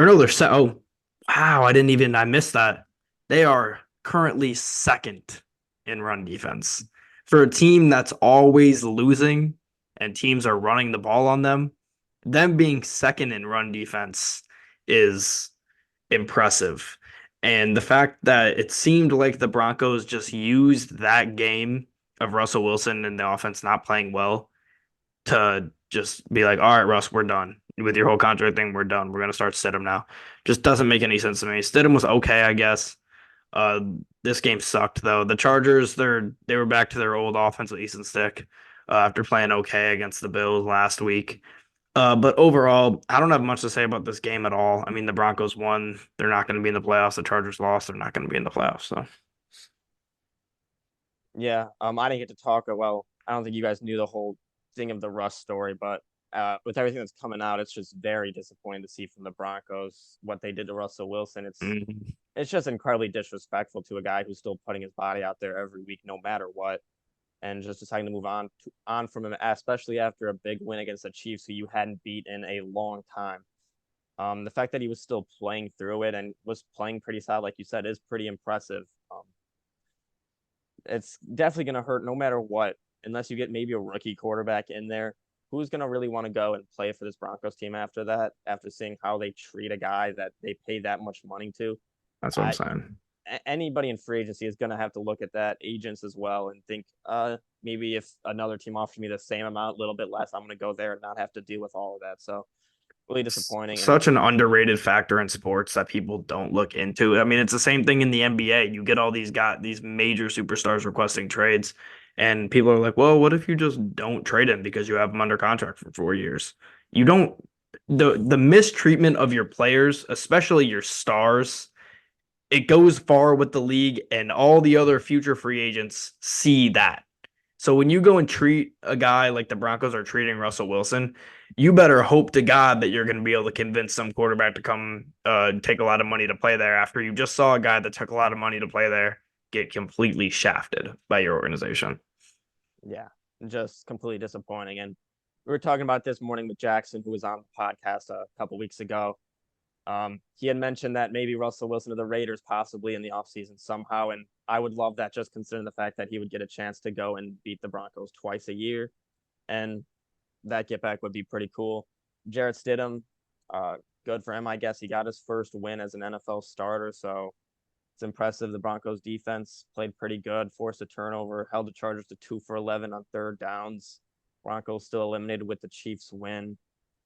Speaker 1: no, they're set. Oh, wow! I missed that. They are currently second in run defense for a team that's always losing and teams are running the ball on them. Them being second in run defense is impressive. And the fact that it seemed like the Broncos just used that game of Russell Wilson and the offense not playing well to just be like, all right, Russ, we're done with your whole contract thing. We're done. We're gonna start Stidham now. Just doesn't make any sense to me. Stidham was okay, I guess. Uh, this game sucked though. The Chargers, they were back to their old offense with Easton Stick after playing okay against the Bills last week. But overall, I don't have much to say about this game at all. I mean, the Broncos won. They're not going to be in the playoffs. The Chargers lost. They're not going to be in the playoffs. So,
Speaker 2: Yeah, I didn't get to talk. Well, I don't think you guys knew the whole thing of the Russ story, but with everything that's coming out, it's just very disappointing to see from the Broncos what they did to Russell Wilson.
Speaker 1: mm,
Speaker 2: It's just incredibly disrespectful to a guy who's still putting his body out there every week, no matter what, and just deciding to move on from him, especially after a big win against the Chiefs, who you hadn't beat in a long time. The fact that he was still playing through it and was playing pretty solid, like you said, is pretty impressive. It's definitely going to hurt no matter what, unless you get maybe a rookie quarterback in there. Who's going to really want to go and play for this Broncos team after that, after seeing how they treat a guy that they pay that much money to?
Speaker 1: that's what I'm
Speaker 2: I
Speaker 1: saying.
Speaker 2: Anybody in free agency is going to have to look at that, agents as well, and think, maybe if another team offers me the same amount, a little bit less, I'm going to go there and not have to deal with all of that. So really disappointing. And
Speaker 1: Such an underrated factor in sports that people don't look into. I mean, it's the same thing in the NBA. You get all these major superstars requesting trades, and people are like, "Well, what if you just don't trade him because you have him under contract for 4 years?" You don't the mistreatment of your players, especially your stars, it goes far with the league, and all the other future free agents see that. So when you go and treat a guy like the Broncos are treating Russell Wilson, you better hope to God that you're going to be able to convince some quarterback to come take a lot of money to play there after you just saw a guy that took a lot of money to play there get completely shafted by your organization.
Speaker 2: yeah, just completely disappointing. And we were talking about this morning with Jackson, who was on the podcast a couple weeks ago. He had mentioned that maybe Russell Wilson to the Raiders possibly in the offseason somehow. And I would love that, just considering the fact that he would get a chance to go and beat the Broncos twice a year. And that get back would be pretty cool. Jarrett Stidham, uh, good for him, I guess. He got his first win as an NFL starter. So it's impressive. The Broncos defense played pretty good, forced a turnover, held the Chargers to 2 for 11 on third downs. Broncos still eliminated with the Chiefs win.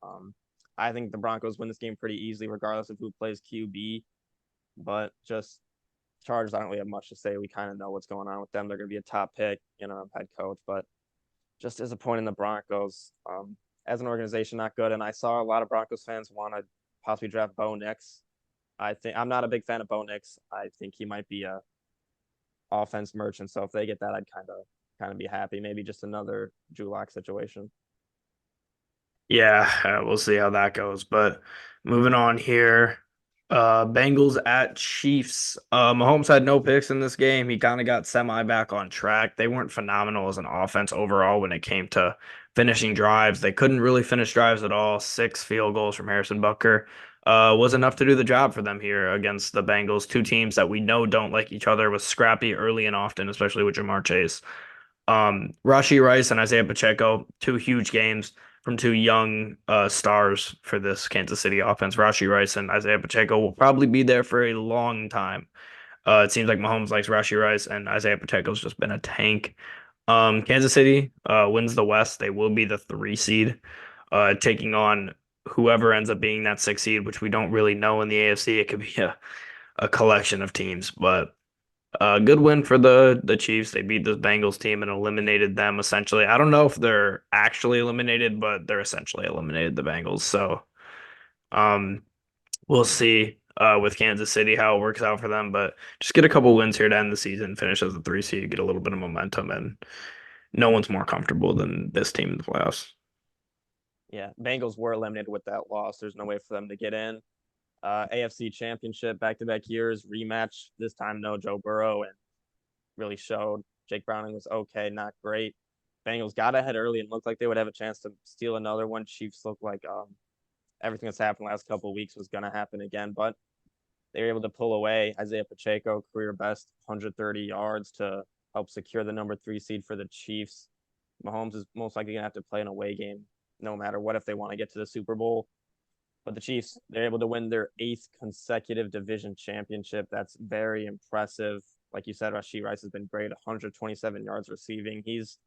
Speaker 2: Um, I think the Broncos win this game pretty easily, regardless of who plays QB. But just Chargers, I don't really have much to say. We kind of know what's going on with them. They're going to be a top pick, head coach. But just disappointing the Broncos as an organization, not good. And I saw a lot of Broncos fans want to possibly draft Bo Nix. I think I'm not a big fan of Bo Nix. I think he might be a offense merchant. So if they get that, I'd kind of be happy. Maybe just another Drew Lock situation.
Speaker 1: Yeah, we'll see how that goes. But moving on here, Bengals at Chiefs. Mahomes had no picks in this game. He kind of got semi back on track. They weren't phenomenal as an offense overall when it came to finishing drives. They couldn't really finish drives at all. 6 field goals from Harrison Butker was enough to do the job for them here against the Bengals, two teams that we know don't like each other, was scrappy early and often, especially with Jamar Chase. Rashee Rice and Isaiah Pacheco, two huge games from two young stars for this Kansas City offense. Rashee Rice and Isaiah Pacheco will probably be there for a long time. It seems like Mahomes likes Rashee Rice, and Isaiah Pacheco's just been a tank. Kansas City wins the West. They will be the 3 seed, taking on whoever ends up being that 6 seed, which we don't really know in the AFC. It could be a collection of teams, but good win for the Chiefs. They beat the Bengals team and eliminated them essentially. I don't know if they're actually eliminated, but they're essentially eliminated the Bengals. So um, we'll see with Kansas City how it works out for them. But just get a couple wins here to end the season, finish as a 3 seed, get a little bit of momentum, and no one's more comfortable than this team in the playoffs.
Speaker 2: Yeah, Bengals were eliminated with that loss. There's no way for them to get in. AFC Championship back-to-back years rematch. This time, no Joe Burrow, and really showed. Jake Browning was okay, not great. Bengals got ahead early and looked like they would have a chance to steal another one. Chiefs looked like everything that's happened the last couple of weeks was going to happen again, but they were able to pull away. Isaiah Pacheco, career best, 130 yards to help secure the number 3 seed for the Chiefs. Mahomes is most likely going to have to play an away game no matter what if they want to get to the Super Bowl. But the Chiefs, they're able to win their 8th consecutive division championship. That's very impressive. Like you said, Rashee Rice has been great, 127 yards receiving. He's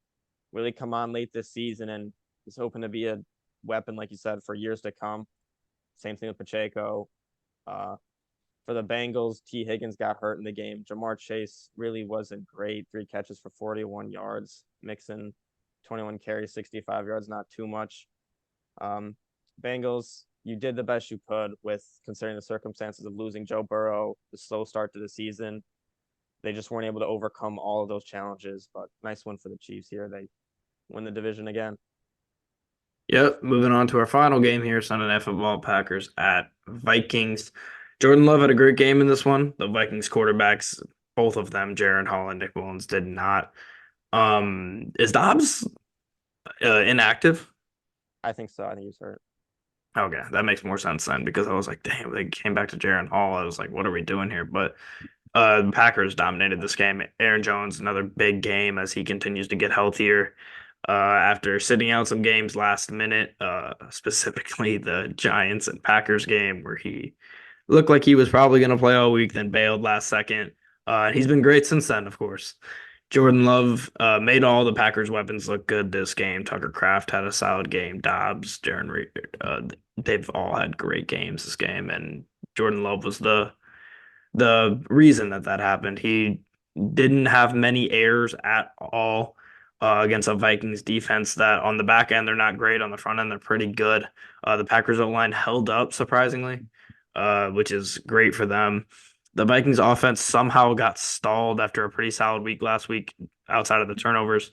Speaker 2: really come on late this season and is hoping to be a weapon, like you said, for years to come. Same thing with Pacheco. Uh, for the Bengals, T. Higgins got hurt in the game. Jamar Chase really wasn't great. 3 catches for 41 yards. Mixon, 21 carries, 65 yards, not too much. Bengals, you did the best you could with considering the circumstances of losing Joe Burrow, the slow start to the season. They just weren't able to overcome all of those challenges. But nice win for the Chiefs here. They win the division again.
Speaker 1: Yep, moving on to our final game here, Sunday Night Football, Packers at Vikings. Jordan Love had a great game in this one. The Vikings quarterbacks, both of them, Jaron Hall and Nick Mullins, did not. Is Dobbs inactive?
Speaker 2: I think so. I think he's hurt.
Speaker 1: Okay, that makes more sense then because I was like, damn, they came back to Jaron Hall. I was like, what are we doing here? But the Packers dominated this game. Aaron Jones, another big game as he continues to get healthier. After sitting out some games last minute, specifically the Giants and Packers game where he looked like he was probably going to play all week, then bailed last second. And he's been great since then, of course. Jordan Love made all the Packers weapons look good this game. Tucker Kraft had a solid game. Dobbs, Jaron Reed, they've all had great games this game, and Jordan Love was the reason that that happened. He didn't have many errors at all against a Vikings defense that on the back end they're not great. On the front end they're pretty good. The Packers O-line held up surprisingly, which is great for them. The Vikings offense somehow got stalled after a pretty solid week last week outside of the turnovers.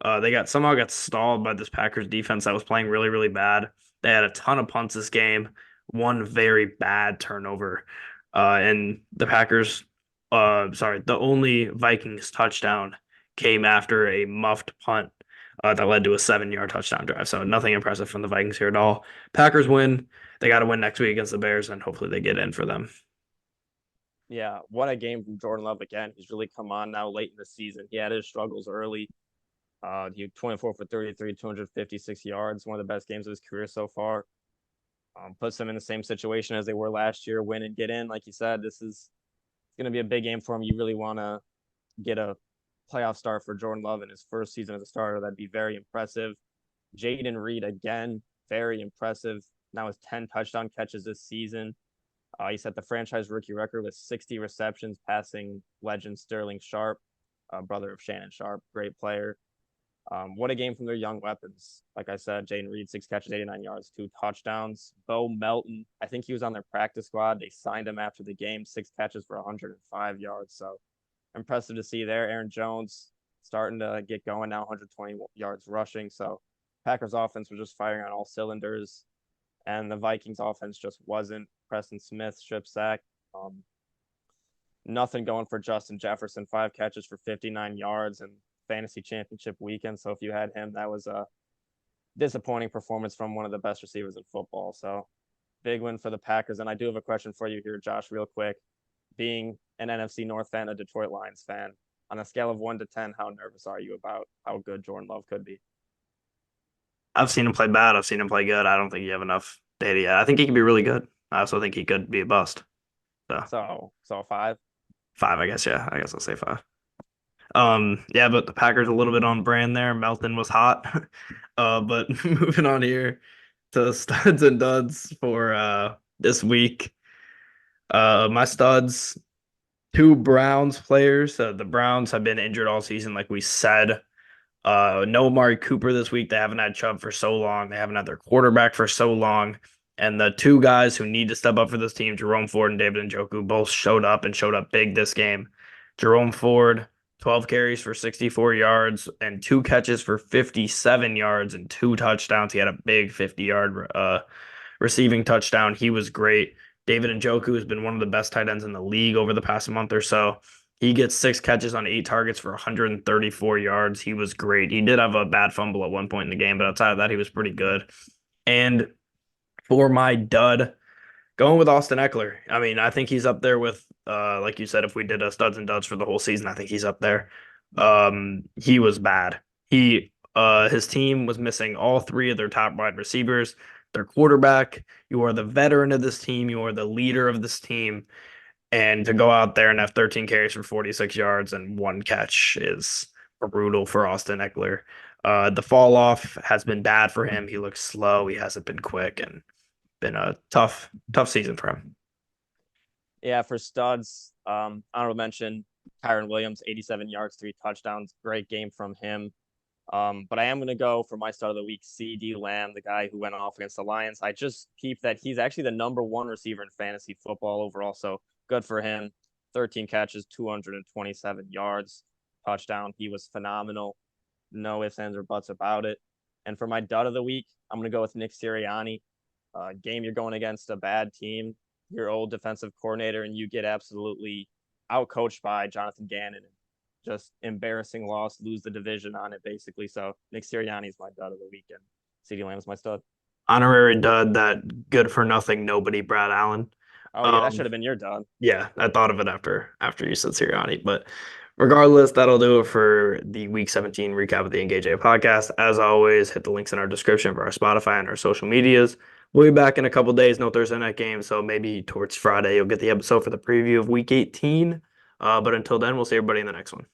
Speaker 1: They got stalled by this Packers defense that was playing really, really bad. They had a ton of punts this game, one very bad turnover. And the Packers, the only Vikings touchdown came after a muffed punt that led to a 7-yard touchdown drive. So nothing impressive from the Vikings here at all. Packers win. They got to win next week against the Bears, and hopefully they get in for them.
Speaker 2: Yeah, what a game from Jordan Love again. He's really come on now late in the season. He had his struggles early. He 24 for 33, 256 yards, one of the best games of his career so far. Puts them in the same situation as they were last year, win and get in. Like you said, this is going to be a big game for him. You really want to get a playoff start for Jordan Love in his first season as a starter. That'd be very impressive. Jaden Reed again, very impressive. Now has 10 touchdown catches this season. He set the franchise rookie record with 60 receptions, passing legend Sterling Sharp, brother of Shannon Sharp, great player. What a game from their young weapons. Like I said, Jaden Reed, 6 catches, 89 yards, 2 touchdowns. Bo Melton, I think he was on their practice squad. They signed him after the game, 6 catches for 105 yards. So impressive to see there. Aaron Jones starting to get going now, 120 yards rushing. So Packers offense was just firing on all cylinders, and the Vikings offense just wasn't. Preston Smith strip sack. Um, Nothing going for Justin Jefferson. 5 catches for 59 yards and fantasy championship weekend. So if you had him, that was a disappointing performance from one of the best receivers in football. So big win for the Packers. And I do have a question for you here, Josh, real quick. Being an NFC North fan, a Detroit Lions fan, on a scale of 1 to 10, how nervous are you about how good Jordan Love could be?
Speaker 1: I've seen him play bad. I've seen him play good. I don't think you have enough data yet. I think he can be really good. I also think he could be a bust. So
Speaker 2: So 5.
Speaker 1: five, I guess. Yeah, I guess I'll say five. Yeah, but the Packers a little bit on brand there. Melton was hot. But moving on here to studs and duds for this week. My studs, two Browns players. The Browns have been injured all season, like we said. No Amari Cooper this week. They haven't had Chubb for so long. They haven't had their quarterback for so long. And the two guys who need to step up for this team, Jerome Ford and David Njoku, both showed up and showed up big this game. Jerome Ford, 12 carries for 64 yards and 2 catches for 57 yards and 2 touchdowns. He had a big 50-yard receiving touchdown. He was great. David Njoku has been one of the best tight ends in the league over the past month or so. He gets 6 catches on 8 targets for 134 yards. He was great. He did have a bad fumble at one point in the game, but outside of that, he was pretty good. And for my dud, going with Austin Eckler. I mean, I think he's up there with, like you said, if we did a studs and duds for the whole season, I think he's up there. He was bad. His team was missing all three of their top wide receivers, their quarterback. You are the veteran of this team. You are the leader of this team. And to go out there and have 13 carries for 46 yards and 1 catch is brutal for Austin Eckler. The fall off has been bad for him. He looks slow. He hasn't been quick and been a tough season for him.
Speaker 2: Yeah, for studs, honorable mention, Kyron Williams, 87 yards, 3 touchdowns. Great game from him. But I am going to go for my start of the week, CD Lamb, the guy who went off against the Lions. I just peeped that he's actually the #1 receiver in fantasy football overall. So good for him. 13 catches, 227 yards, touchdown. He was phenomenal. No ifs, ands, or buts about it. And for my dud of the week, I'm going to go with Nick Sirianni. Game you're going against a bad team, your old defensive coordinator, and you get absolutely outcoached by Jonathan Gannon. Just embarrassing loss, lose the division on it basically. So Nick Sirianni is my dud of the weekend. CeeDee Lamb is my stud.
Speaker 1: Honorary dud, that good for nothing nobody Brad Allen.
Speaker 2: Oh yeah, that should
Speaker 1: Um,
Speaker 2: have been your dud.
Speaker 1: yeah, I thought of it after you said Sirianni, but regardless, that'll do it for the Week 17 recap of the Engage A podcast. As always, hit the links in our description for our Spotify and our social medias. We'll be back in a couple days. No Thursday night game, so maybe towards Friday you'll get the episode for the preview of Week 18. But until then, we'll see everybody in the next one.